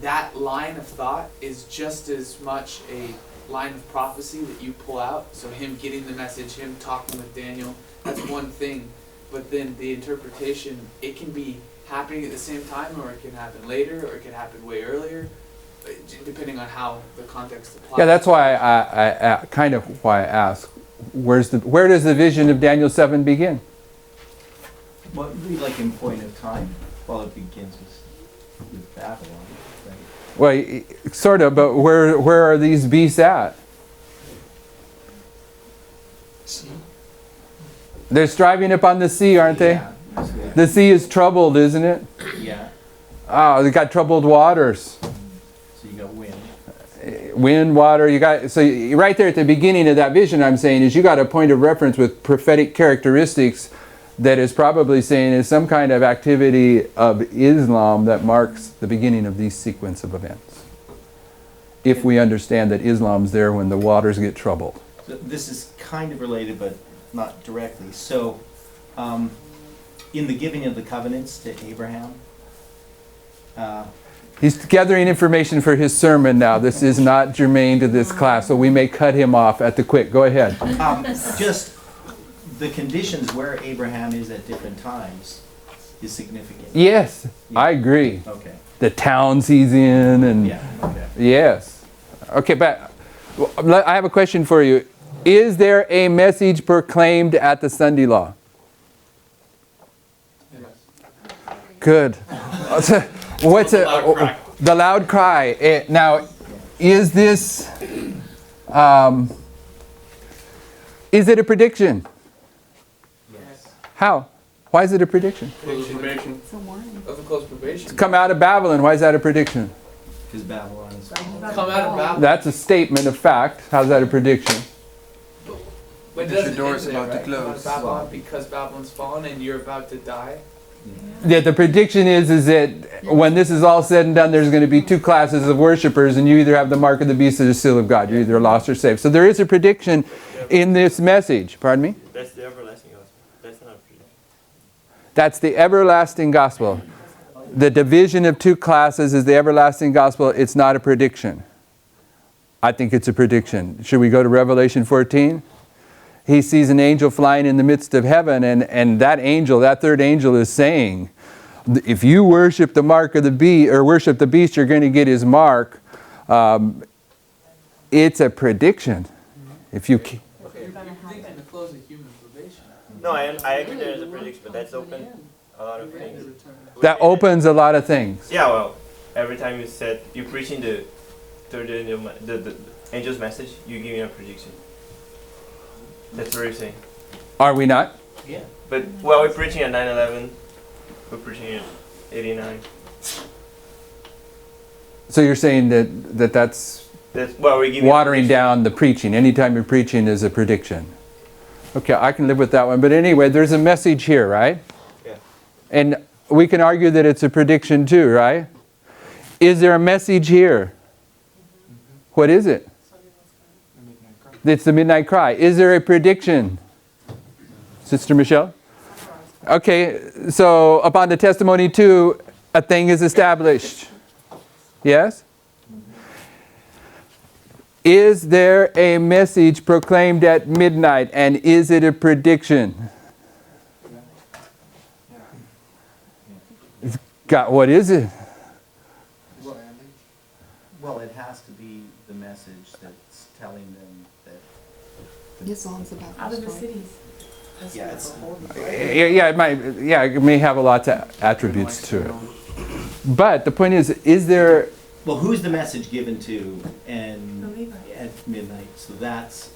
that line of thought is just as much a line of prophecy that you pull out. So him getting the message, him talking with Daniel, that's one thing. But then the interpretation, it can be happening at the same time, or it can happen later, or it can happen way earlier, depending on how the context applies. Yeah, that's why I kind of why I ask, where does the vision of Daniel 7 begin? Well, it would be like in point of time. Well, it begins with Babylon, right? Well, sort of, but where are these beasts at? See? They're striving upon the sea, aren't they? Yeah. The sea is troubled, isn't it? Yeah. Oh, they got troubled waters. So you got wind. Wind, water, right there at the beginning of that vision, I'm saying, is you got a point of reference with prophetic characteristics that is probably saying is some kind of activity of Islam that marks the beginning of these sequence of events. If we understand that Islam's there when the waters get troubled. So this is kind of related, but not directly. So, in the giving of the covenants to Abraham, He's gathering information for his sermon now. This is not germane to this class, so we may cut him off at the quick. Go ahead. just the conditions where Abraham is at different times is significant. Yes, I agree. Okay. The towns he's in and Yeah. Okay. yes. Okay, but I have a question for you. Is there a message proclaimed at the Sunday law? Good. What's it? The loud cry. Now, is this? Is it a prediction? Yes. How? Why is it a prediction? Close probation. It's a warning. Of a close probation. Come out of Babylon. Why is that a prediction? Because Babylon is Come out of Babylon. That's a statement of fact. How's that a prediction? But it Because doesn't your door's end there, about to right? Come out of close. Babylon because Babylon's fallen and you're about to die. Yeah, the prediction is that when this is all said and done, there's going to be two classes of worshipers, and you either have the mark of the beast or the seal of God. You're either lost or saved. So there is a prediction in this message. Pardon me? That's the everlasting gospel. That's not a prediction. That's the everlasting gospel. The division of two classes is the everlasting gospel. It's not a prediction. I think it's a prediction. Should we go to Revelation 14? He sees an angel flying in the midst of heaven, and that angel, that third angel, is saying, if you worship the mark of the beast, or worship the beast, you're going to get his mark. It's a prediction. If you Okay, you're predicting the close of human probation. No, I agree there is a prediction, but that's open a lot of things. that opens a lot of things. Yeah, well, every time you said you're preaching the third angel, the angel's message, you're giving a prediction. That's what you're saying. Are we not? Yeah. But well, we're preaching at 9/11. We're preaching at 89. So you're saying that's That's well, we're giving watering down the preaching. Anytime you're preaching is a prediction. Okay, I can live with that one. But anyway, there's a message here, right? Yeah. And we can argue that it's a prediction too, right? Is there a message here? What is it? It's the midnight cry. Is there a prediction? Sister Michelle? Okay, so upon the testimony 2, a thing is established. Yes? Is there a message proclaimed at midnight, and is it a prediction? It's got, what is it? Well, it has to be the message that's telling them that Islam's about Out of the destroy. cities. That's Yeah, what it's- the whole Yeah, it may have a lot of attributes to it. But the point is there, Well, who's the message given to The and Levites. at midnight? So that's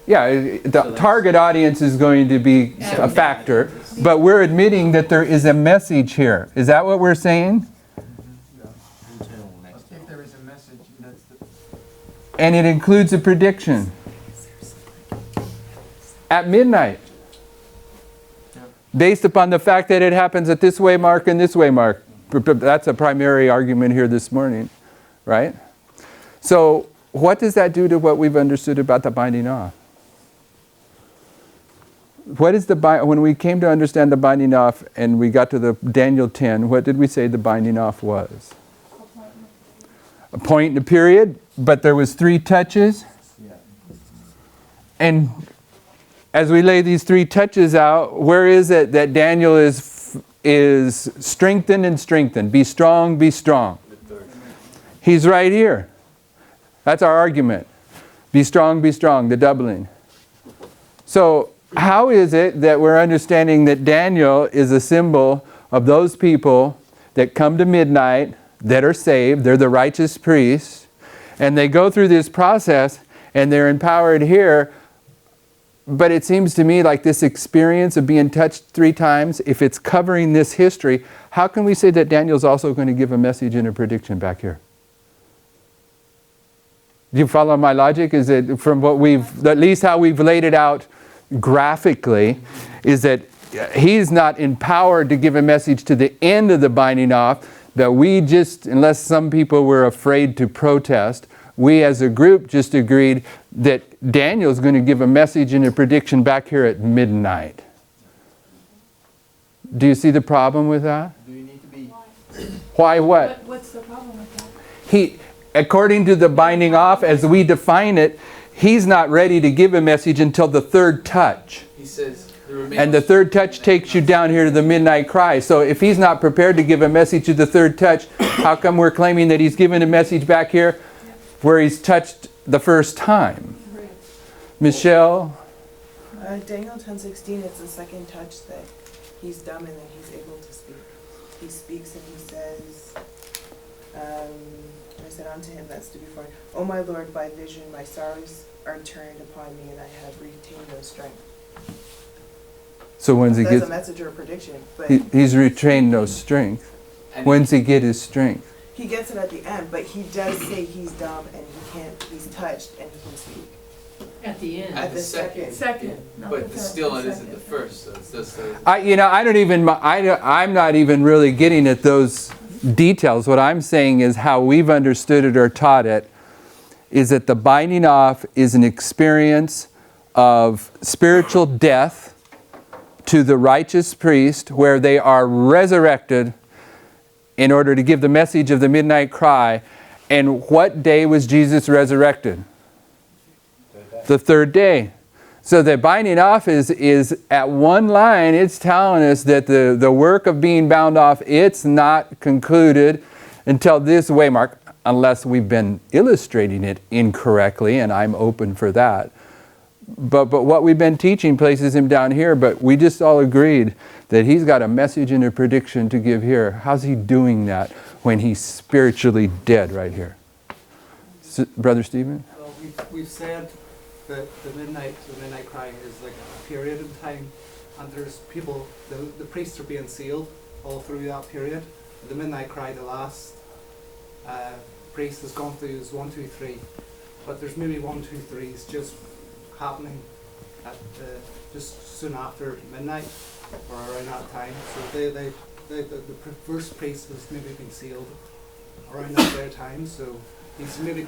the that's- target audience is going to be a factor, but we're admitting that there is a message here. Is that what we're saying? If there is a message, that's the. And it includes a prediction. At midnight. Based upon the fact that it happens at this way mark and this way mark. That's a primary argument here this morning, right? So what does that do to what we've understood about the binding off? What is when we came to understand the binding off and we got to the Daniel 10, what did we say the binding off was? A point in a period, but there was 3 touches. And as we lay these 3 touches out, where is it that Daniel is strengthened and strengthened? Be strong, be strong. He's right here. That's our argument. Be strong, the doubling. So how is it that we're understanding that Daniel is a symbol of those people that come to midnight, that are saved, they're the righteous priests, and they go through this process and they're empowered here. But it seems to me like this experience of being touched 3 times, if it's covering this history, how can we say that Daniel's also going to give a message and a prediction back here? Do you follow my logic? Is it from what at least how we've laid it out graphically, is that he's not empowered to give a message to the end of the binding off, that we just, unless some people were afraid to protest, we as a group just agreed that Daniel's going to give a message and a prediction back here at midnight. Do you see the problem with that? Do you need to be? Why what? What's the problem with that? According to the binding off, as we define it, he's not ready to give a message until the 3rd touch. He says, And the 3rd touch takes you down here to the midnight cry. So if he's not prepared to give a message to the 3rd touch, how come we're claiming that he's given a message back here where he's touched the first time? Michelle? Daniel 10:16, it's the second touch that he's dumb and then he's able to speak. He speaks and he says, I said unto him that stood before me, O my Lord, by vision my sorrows are turned upon me and I have retained no strength. So when's he That's get? a message or a prediction, but He's retained no strength. When's he get his strength? he gets it at the end, but he does say he's dumb and he's touched and he can speak. At the end. At the second. Second. not the but third, still the it isn't second. the first, so it's just the. I'm not even really getting at those details. What I'm saying is how we've understood it or taught it is that the binding off is an experience of spiritual death to the righteous priest where they are resurrected in order to give the message of the midnight cry. And what day was Jesus resurrected? The 3rd day. So the binding off is at one line, it's telling us that the work of being bound off, it's not concluded until this way mark, unless we've been illustrating it incorrectly, and I'm open for that. But what we've been teaching places him down here, but we just all agreed that he's got a message and a prediction to give here. How's he doing that when he's spiritually dead right here? Brother Stephen? Well, we've said that the midnight cry is like a period in time, and there's people, the priests are being sealed all through that period. The midnight cry, the last priest has gone through is 1, 2, 3, but there's maybe 1, 2, 3s just happening at just soon after midnight or around that time. So the first priest has maybe been sealed around that very time. So he's maybe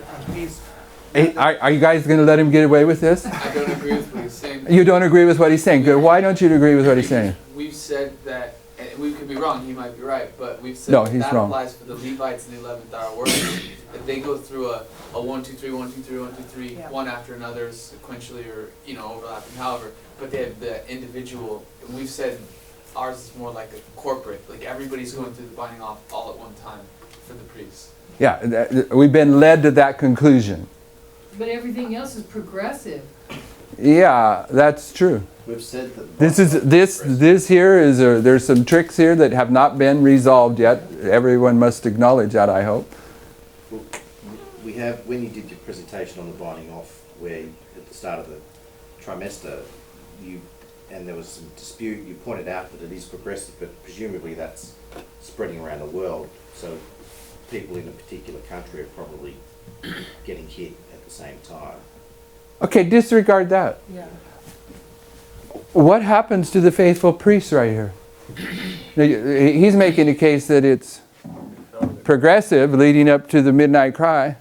Hey, are you guys going to let him get away with this? I don't agree with what he's saying. You don't agree with what he's saying. Good. Why don't you agree with what he's saying? We've said that, and we could be wrong, he might be right, but we've said No, that he's that wrong. applies for the Levites and the 11th hour workers. That they go through a 1, 2, 3, 1, 2, 3, 1, 2, 3, Yeah. one after another sequentially or, overlapping, however, but they have the individual, and we've said ours is more like a corporate, like everybody's going through the binding off all at one time for the priests. Yeah, we've been led to that conclusion. But everything else is progressive. Yeah, that's true. We've said that. This here is there's some tricks here that have not been resolved yet. Everyone must acknowledge that, I hope. Well, we have, when you did your presentation on the binding off, where at the start of the trimester, and there was some dispute, you pointed out that it is progressive, but presumably that's spreading around the world, so people in a particular country are probably getting hit at the same time. Okay, disregard that. Yeah. What happens to the faithful priests right here? Now, he's making a case that it's progressive, leading up to the midnight cry.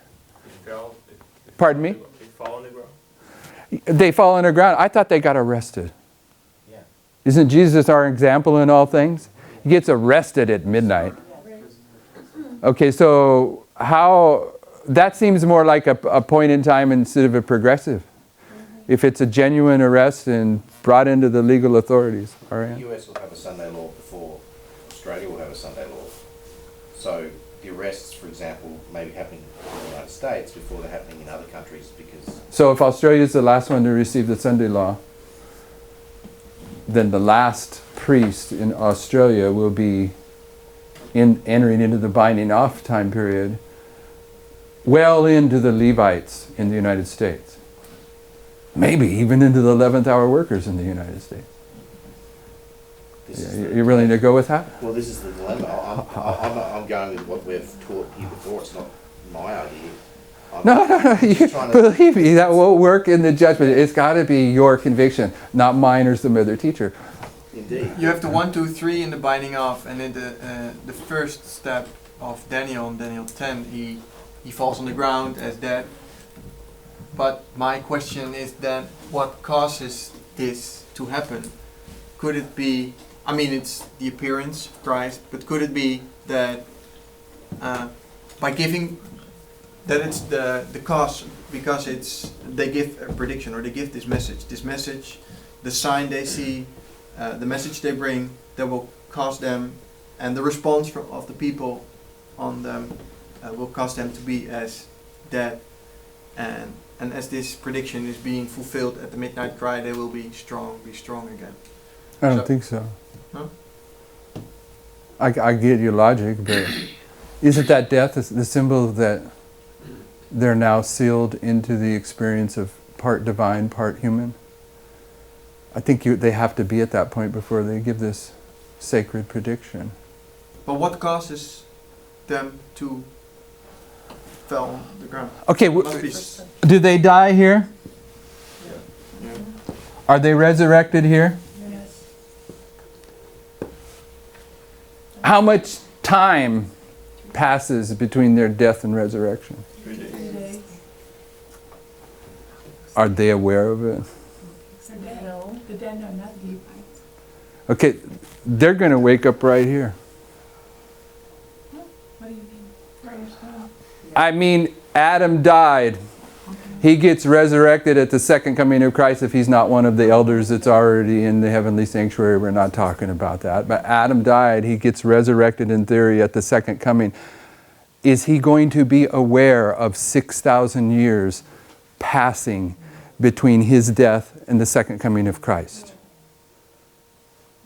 Pardon me? They fall on the ground. They fall on the ground. I thought they got arrested. Yeah. Isn't Jesus our example in all things? He gets arrested at midnight. Okay, so how, that seems more like a point in time instead of a progressive. If it's a genuine arrest and brought into the legal authorities. All right. The US will have a Sunday law before Australia will have a Sunday law. So the arrests, for example, may be happening in the United States before they're happening in other countries because... So if Australia is the last one to receive the Sunday law, then the last priest in Australia will be entering into the binding off time period well into the Levites in the United States. Maybe even into the 11th hour workers in the United States. You're willing to go with that? Well, this is the dilemma. I'm going with what we've taught here before. It's not my idea. No. Believe me, that won't work in the judgment. It's got to be your conviction, not mine or some other teacher. Indeed. You have the 1, 2, 3 in the binding off, and in the first step of Daniel, in Daniel 10, he falls on the ground as dead. But my question is then, what causes this to happen? Could it be, I mean, it's the appearance of Christ, but could it be that by giving, that it's the cause, because they give a prediction, or they give this message, the sign they see, the message they bring, that will cause them, and the response of the people on them will cause them to be as dead, and as this prediction is being fulfilled at the midnight cry, they will be strong again. I don't think so. No? I get your logic, but isn't that death the symbol that they're now sealed into the experience of part divine, part human? I think they have to be at that point before they give this sacred prediction. But what causes them to fall on the ground? Okay, do they die here? Yeah. Are they resurrected here? Yes. How much time passes between their death and resurrection? 3 days. 3 days. Are they aware of it? No, the dead are not Levites. Okay, they're going to wake up right here. What do you mean? I mean, Adam died. He gets resurrected at the second coming of Christ if he's not one of the elders that's already in the heavenly sanctuary. We're not talking about that. But Adam died. He gets resurrected in theory at the second coming. Is he going to be aware of 6,000 years passing between his death and the second coming of Christ?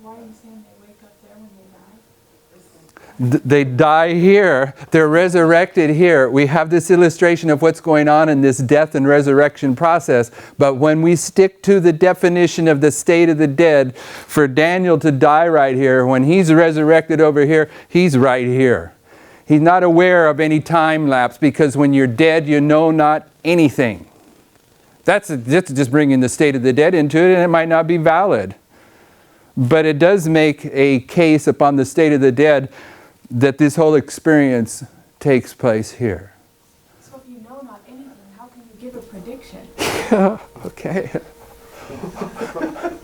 Why are you saying they wake up there when they die? They die here. They're resurrected here. We have this illustration of what's going on in this death and resurrection process. But when we stick to the definition of the state of the dead, for Daniel to die right here, when he's resurrected over here, he's right here. He's not aware of any time lapse, because when you're dead, you know not anything. That's just bringing the state of the dead into it, and it might not be valid. But it does make a case upon the state of the dead that this whole experience takes place here. So if you know not anything, how can you give a prediction? Okay.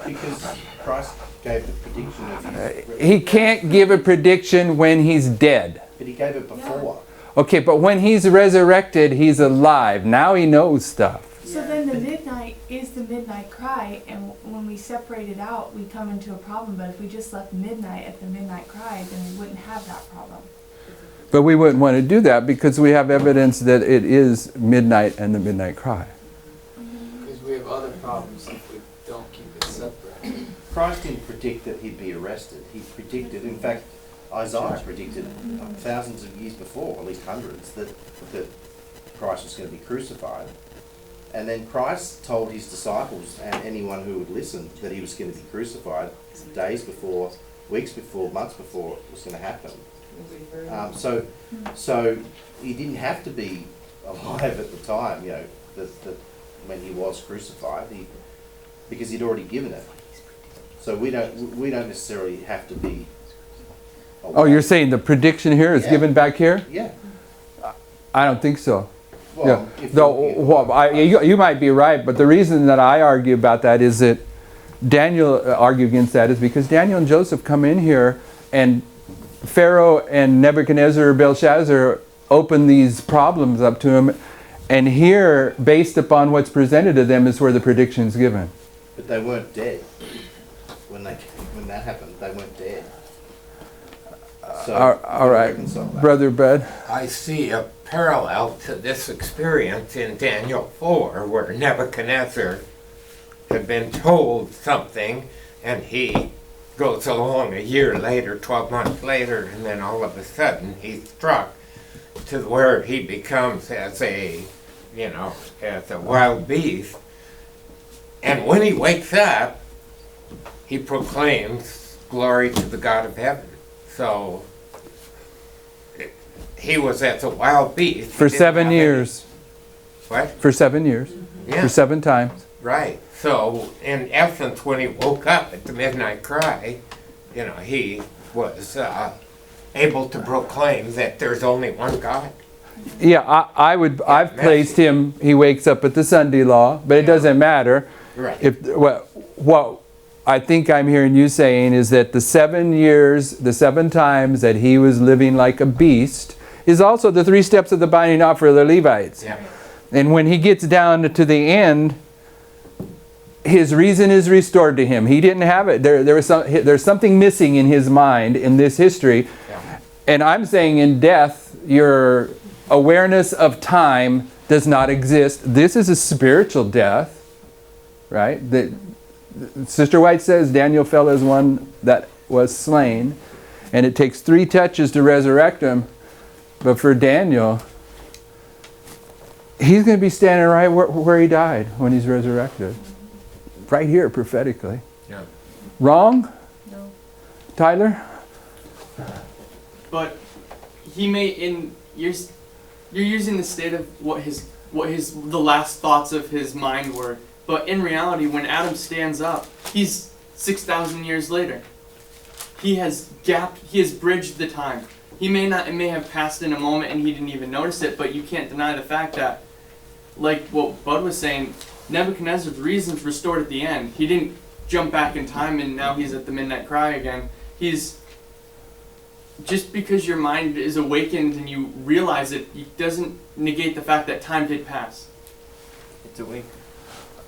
Because Christ gave the prediction of his... He can't give a prediction when he's dead. But he gave it before. Okay, but when he's resurrected, he's alive. Now he knows stuff. So then the midnight is the midnight cry, and when we separate it out, we come into a problem. But if we just left midnight at the midnight cry, then we wouldn't have that problem. But we wouldn't want to do that because we have evidence that it is midnight and the midnight cry. Because we have other problems if we don't keep it separate. Christ didn't predict that he'd be arrested. He predicted, in fact, Isaiah predicted thousands of years before, at least hundreds, that Christ was going to be crucified. And then Christ told his disciples and anyone who would listen that he was going to be crucified days before, weeks before, months before it was going to happen. So he didn't have to be alive at the time, that when he was crucified, because he'd already given it. So we don't necessarily have to be alive. Oh, you're saying the prediction here is given back here? Yeah. I don't think so. Well, Yeah. Though, you might be right, but the reason that I argue about that is that Daniel argued against that is because Daniel and Joseph come in here and Pharaoh and Nebuchadnezzar or Belshazzar open these problems up to him, and here, based upon what's presented to them, is where the prediction is given. But they weren't dead when that happened. They weren't dead. So All right, reconcile that. Brother Bud. I see a parallel to this experience in Daniel 4, where Nebuchadnezzar had been told something, and he goes along a year later, 12 months later, and then all of a sudden he's struck to where he becomes as a wild beast. And when he wakes up, he proclaims glory to the God of heaven. So he was as a wild beast. For 7 years. What? For 7 years. Yeah. For 7 times. Right. So, in essence, when he woke up at the midnight cry, he was able to proclaim that there's only one God. Yeah, I've placed him, he wakes up at the Sunday law, but it doesn't matter. Right. What I think I'm hearing you saying is that the 7 years, the 7 times that he was living like a beast is also the 3 steps of the binding off for the Levites. Yeah. And when he gets down to the end, his reason is restored to him. He didn't have it. There's something missing in his mind in this history. Yeah. And I'm saying in death, your awareness of time does not exist. This is a spiritual death, right? Sister White says Daniel fell as one that was slain, and it takes 3 touches to resurrect him. But for Daniel, he's going to be standing right where he died when he's resurrected. Right here, prophetically. Yeah. Wrong? No. Tyler? But he may you're using the state of what the last thoughts of his mind were. But in reality, when Adam stands up, he's 6,000 years later. He has bridged the time. It may have passed in a moment and he didn't even notice it, but you can't deny the fact that, like what Bud was saying, Nebuchadnezzar's reasons restored at the end. He didn't jump back in time and now he's at the midnight cry again. Just because your mind is awakened and you realize it doesn't negate the fact that time did pass. It's a week.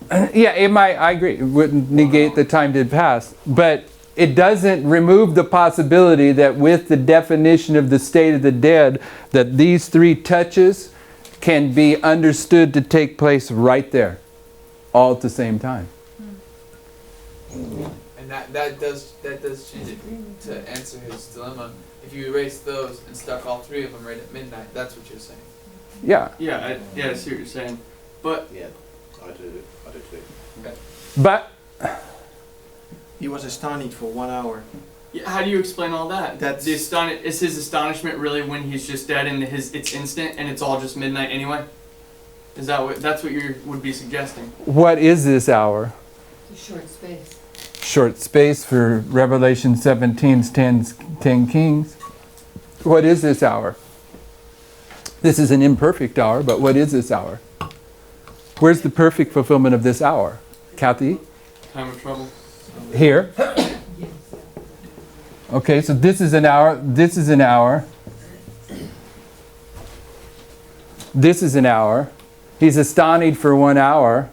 Yeah, it might. I agree. It wouldn't negate the time did pass. But it doesn't remove the possibility that with the definition of the state of the dead, that these 3 touches can be understood to take place right there, all at the same time. And that does change it to answer his dilemma. If you erase those and stuck all 3 of them right at midnight, that's what you're saying. Yeah. Yeah, I see what you're saying. But Yeah, I do too. Okay. But He was astonished for 1 hour. yeah, how do you explain all that? That's- Is his astonishment really when he's just dead and it's instant and it's all just midnight anyway? Is that's what you would be suggesting? what is this hour? It's a short space. Short space for Revelation 17's 10 kings. What is this hour? This is an imperfect hour, but what is this hour? Where's the perfect fulfillment of this hour? Kathy? Time of trouble. Here. Okay, so this is an hour. This is an hour. This is an hour. He's astonished for 1 hour.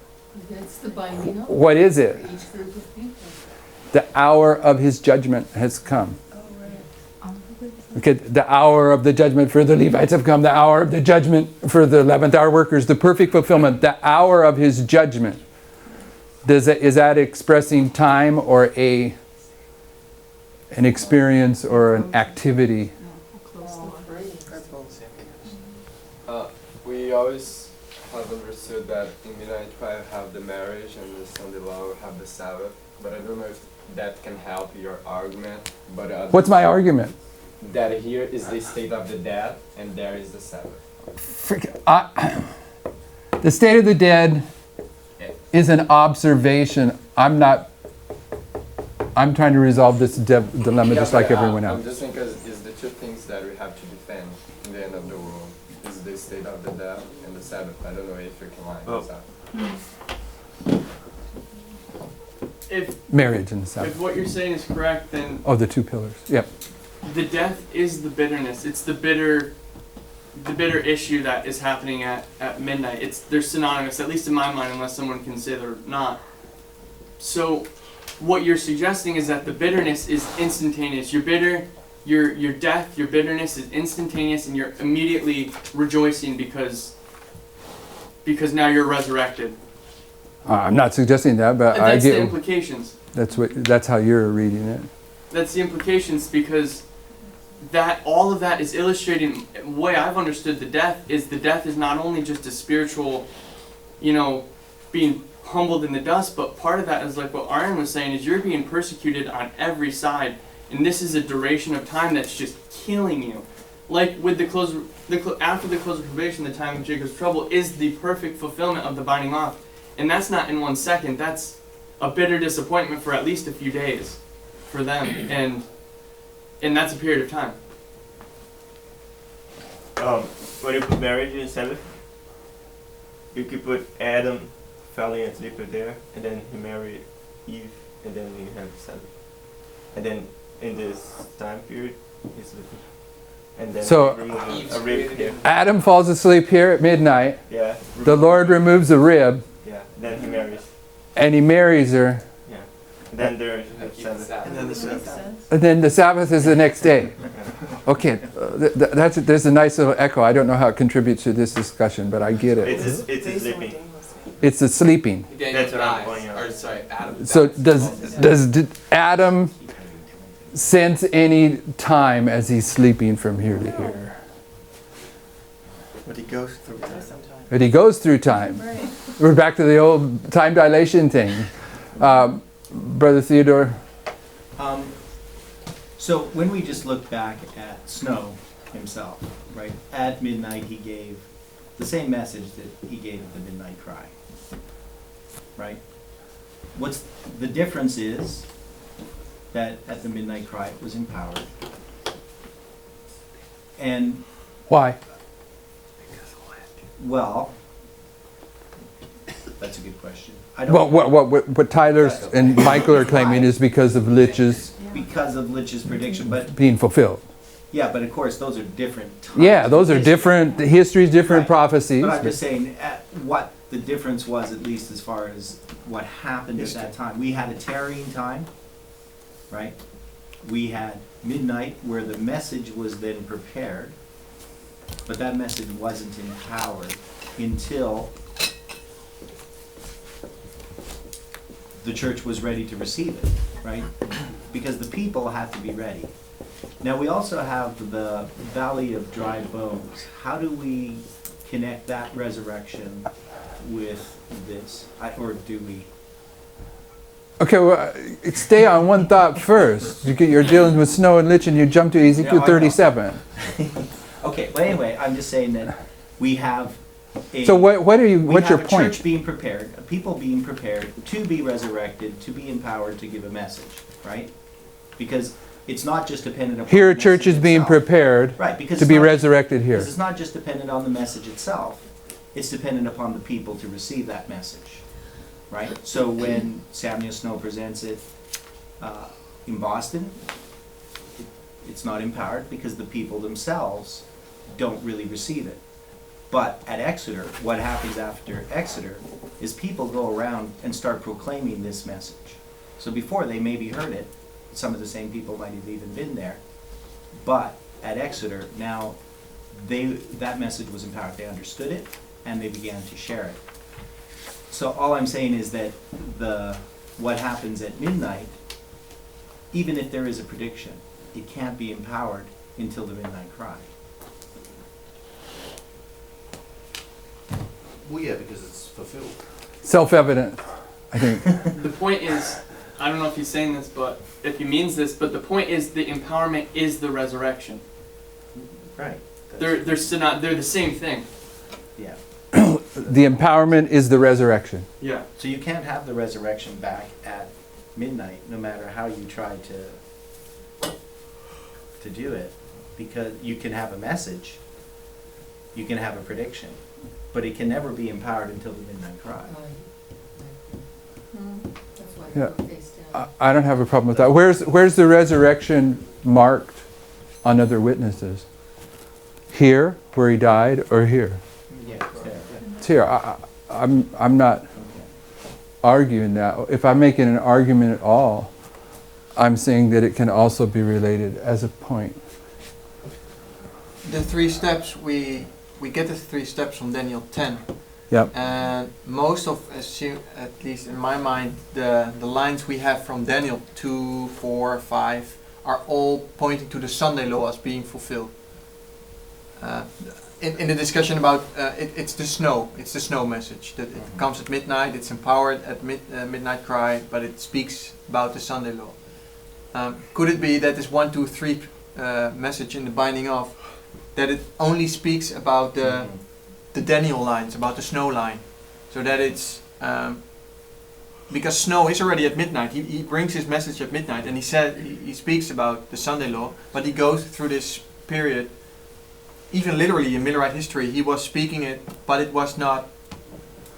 That's the binding oath What is it? for each group of people. The hour of his judgment has come. Okay, the hour of the judgment for the Levites have come. The hour of the judgment for the 11th hour workers. The perfect fulfillment. The hour of his judgment. Is that expressing time or an experience or an activity? We always have understood that in Midnight Cry have the marriage and the Sunday Law have the Sabbath, but I don't know if that can help your argument. But What's my argument? that here is the state of the dead and there is the Sabbath. The state of the dead is an observation. I'm trying to resolve this dilemma just like everyone I'm else. just saying because it's the two things that we have to defend in the end of the world. Is the state of the dead and the Sabbath. I don't know if you can line this up. If Marriage and the Sabbath. if what you're saying is correct, then Oh, the two pillars. Yep. the death is the bitterness. It's the bitter issue that is happening at midnight. They're synonymous, at least in my mind, unless someone can say they're not. So what you're suggesting is that the bitterness is instantaneous. You're bitter, your death, your bitterness is instantaneous, and you're immediately rejoicing because now you're resurrected. I'm not suggesting that, but And I that's the get implications. that's how you're reading it. That's the implications, because that all of that is illustrating the way I've understood the death is not only just a spiritual, being humbled in the dust, but part of that is like what Aaron was saying, is you're being persecuted on every side, and this is a duration of time that's just killing you. Like with after the close of probation, the time of Jacob's trouble is the perfect fulfillment of the binding off, and that's not in 1 second. That's a bitter disappointment for at least a few days for them, and that's a period of time. When you put marriage in Sabbath, you could put Adam, fell and sleeper there, and then he married Eve, and then you have Sabbath. And then in this time period, he's sleeping. And then So- remove a rib here. Adam falls asleep here at midnight. Yeah. The Lord removes a rib, Yeah. Then he marries. and he marries her, Yeah. And then there's And then keep Sabbath. the Sabbath. And then the Sabbath. and then the Sabbath is the next day. Okay, there's a nice little echo. I don't know how it contributes to this discussion, but I get it. It's a sleeping. It's the sleeping. Daniel That's what I'm dies, pointing out. or sorry, Adam So dies. did Adam sense any time as he's sleeping from here to here? But he goes through time. But he goes through time. Right. We're back to the old time dilation thing. Brother Theodore? So when we just look back at Snow himself, right? At midnight he gave the same message that he gave at the midnight cry, right? What's the difference is that at the midnight cry it was empowered. And, Why? well, that's a good question. I don't Well, what Tyler and Michael are claiming is because of Litch's because of Litch's prediction, but being fulfilled. yeah, but of course those are different times. Yeah, those are History. different histories, different Right. prophecies. But I'm just saying what the difference was, at least as far as what happened at that time. We had a tarrying time, right? We had midnight where the message was then prepared, but that message wasn't empowered until the church was ready to receive it, right? Because the people had to be ready. Now, we also have the Valley of Dry Bones. How do we connect that resurrection with this? Or do we? Okay, well, stay on one thought first. You're dealing with Snow and Litch, and you jump to Ezekiel Yeah, I know. 37. Okay, well, anyway, I'm just saying that we have a... So what are you? What's your We have a point? church being prepared, a people being prepared to be resurrected, to be empowered to give a message, right? Because it's not just dependent upon Here, the a church message is being itself. prepared Right, because to it's be not- resurrected here. Because it's not just dependent on the message itself, it's dependent upon the people to receive that message, right? So when Samuel Snow presents it in Boston, it's not empowered because the people themselves don't really receive it. But at Exeter, what happens after Exeter is people go around and start proclaiming this message. So before they maybe heard it, some of the same people might have even been there. But at Exeter, now that message was empowered. They understood it and they began to share it. So all I'm saying is that what happens at midnight, even if there is a prediction, it can't be empowered until the midnight cry. Well, yeah, because it's fulfilled. Self-evident, I think. The point is, I don't know if he's saying this, but if he means this, but the point is the empowerment is the resurrection. Right. They're the same thing. Yeah. The empowerment is the resurrection. Yeah. So you can't have the resurrection back at midnight, no matter how you try to do it, because you can have a message, you can have a prediction, but it can never be empowered until the midnight cry. That's why Yeah. we're face down. I don't have a problem with that. Where's the resurrection marked on other witnesses? Here, where he died, or here? Yeah, it's there. It's here. I'm not arguing that. If I'm making an argument at all, I'm saying that it can also be related as a point. The 3 steps, we get the 3 steps from Daniel 10. Yep. And most of, at least in my mind, the lines we have from Daniel 2, 4, 5 are all pointing to the Sunday law as being fulfilled. In the discussion about it's the snow message that it comes at midnight, it's empowered at midnight cry, but it speaks about the Sunday law. Could it be that this 1, 2, 3 message in the binding of, that it only speaks about the Daniel lines, about the snow line, so that it's because snow is already at midnight. He brings his message at midnight, and he speaks about the Sunday law, but he goes through this period. Even literally in Millerite history, he was speaking it, but it was not.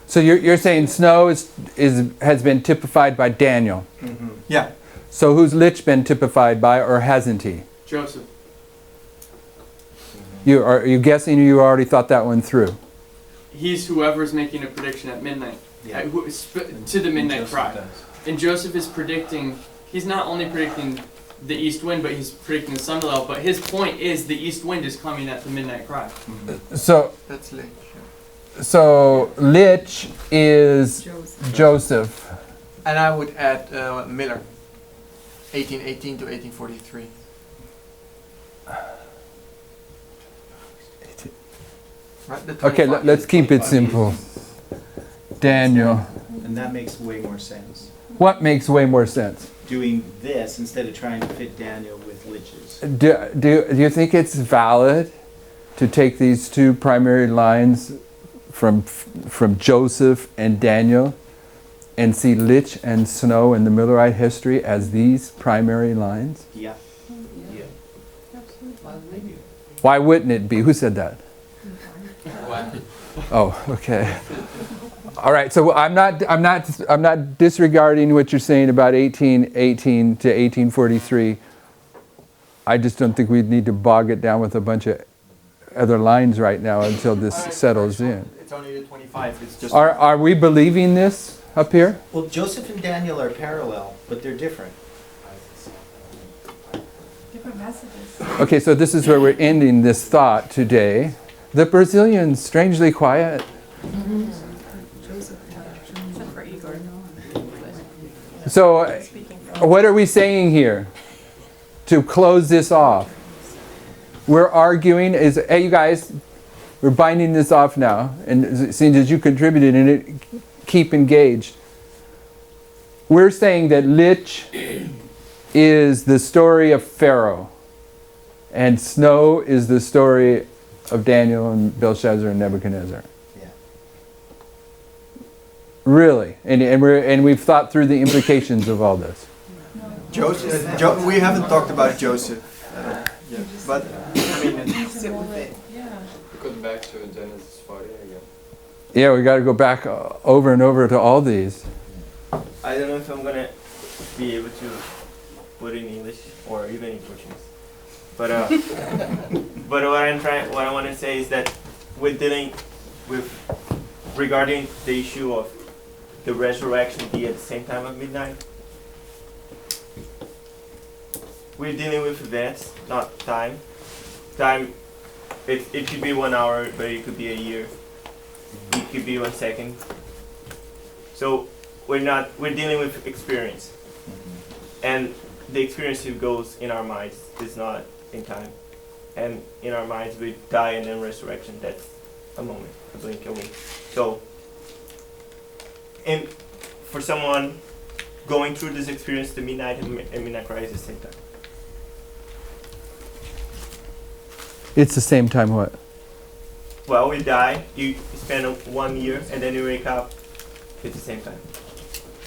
So you're saying snow has been typified by Daniel. Mm-hmm. Yeah. So who's Litch been typified by, or hasn't he? Joseph. Are you guessing, or you already thought that one through? He's whoever's making a prediction at midnight. Yeah. To the midnight Joseph cry. does. And Joseph is predicting, he's not only predicting the east wind, but he's predicting the Sunday law. But his point is the east wind is coming at the midnight cry. Mm-hmm. So That's Litch. So Litch is Joseph. And I would add Miller, 1818 to 1843. Right, the Okay, 25 let's keep it simple. Daniel. And that makes way more sense. What makes way more sense? Doing this instead of trying to fit Daniel with Litch's. Do you think it's valid to take these 2 primary lines from Joseph and Daniel and see Litch and Snow in the Millerite history as these primary lines? Yeah. Yeah. Absolutely. Why wouldn't it be? Who said that? What? Oh, okay. All right. So I'm not disregarding what you're saying about 1818 to 1843. I just don't think we need to bog it down with a bunch of other lines right now until this settles in. It's only the 25. It's just. Are we believing this up here? Well, Joseph and Daniel are parallel, but they're different. Different messages. Okay, so this is where we're ending this thought today. The Brazilians, strangely quiet. So, what are we saying here to close this off? We're arguing, hey you guys, we're binding this off now, and seeing as you contributed in it, keep engaged. We're saying that Litch is the story of Pharaoh, and Snow is the story of Daniel and Belshazzar and Nebuchadnezzar. Yeah. Really, and we've thought through the implications of all this. Joseph. We haven't talked about Joseph yet, but I mean, Sit with it. Yeah. Go back to Genesis 40 again. Yeah, we got to go back over and over to all these. I don't know if I'm gonna be able to put in English or even in Portuguese. But but what I want to say is that we're dealing with regarding the issue of the resurrection be at the same time of midnight. We're dealing with events, not time. Time, it could be 1 hour, but it could be a year. It could be 1 second. So we're dealing with experience. And the experience that goes in our minds is not in time. And in our minds we die and then resurrection, that's a moment, a blink away. So, and for someone going through this experience, the midnight and midnight cry is the same time. It's the same time what? Well, we die, you spend 1 year, and then you wake up, it's the same time.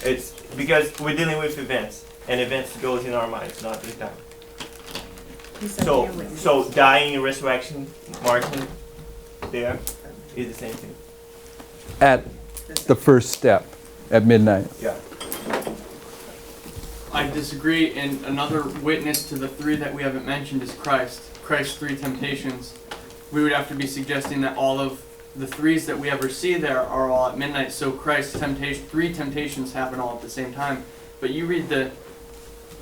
It's because we're dealing with events, and events goes in our minds, not in time. So dying and resurrection, Martin, there, is the same thing. At the first step, at midnight. Yeah. I disagree, and another witness to the three that we haven't mentioned is Christ. Christ's three temptations. We would have to be suggesting that all of the threes that we ever see there are all at midnight, so Christ's three temptations happen all at the same time. But you read the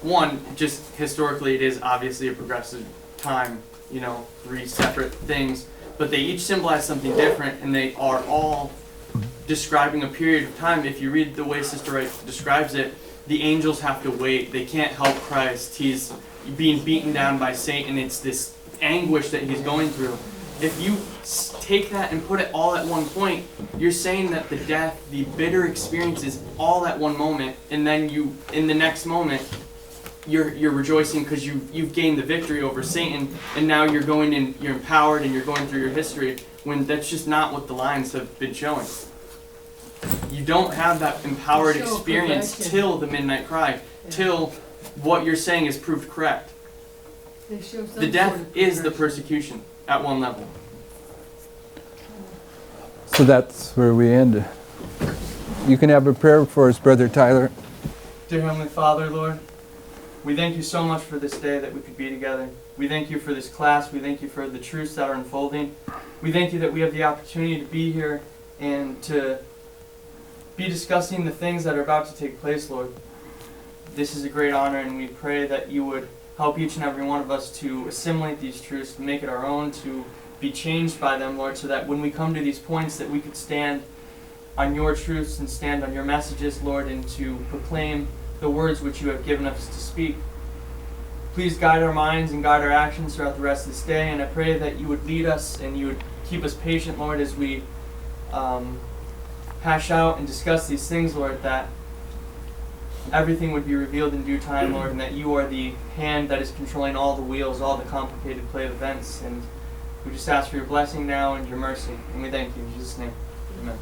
one, just historically it is obviously a progressive time, you know, three separate things, but they each symbolize something different, and they are all describing a period of time. If you read the way Sister Wright describes it, the angels have to wait. They can't help Christ. He's being beaten down by Satan. It's this anguish that he's going through. If you take that and put it all at one point, you're saying that the death, the bitter experience is all at one moment, and then you, in the next moment, you're rejoicing because you've gained the victory over Satan, and now you're going in, you're empowered, and you're going through your history, when that's just not what the lines have been showing. You don't have that empowered experience till the midnight cry, till what you're saying is proved correct. The death is the persecution at one level. So that's where we end. You can have a prayer for us, Brother Tyler. Dear Heavenly Father, Lord, we thank you so much for this day that we could be together. We thank you for this class. We thank you for the truths that are unfolding. We thank you that we have the opportunity to be here and to be discussing the things that are about to take place, Lord. This is a great honor, and we pray that you would help each and every one of us to assimilate these truths, to make it our own, to be changed by them, Lord, so that when we come to these points that we could stand on your truths and stand on your messages, Lord, and to proclaim the words which you have given us to speak. Please guide our minds and guide our actions throughout the rest of this day, and I pray that you would lead us and you would keep us patient, Lord, as we hash out and discuss these things, Lord, that everything would be revealed in due time, Lord, and that you are the hand that is controlling all the wheels, all the complicated play of events. And we just ask for your blessing now and your mercy. And we thank you in Jesus' name. Amen.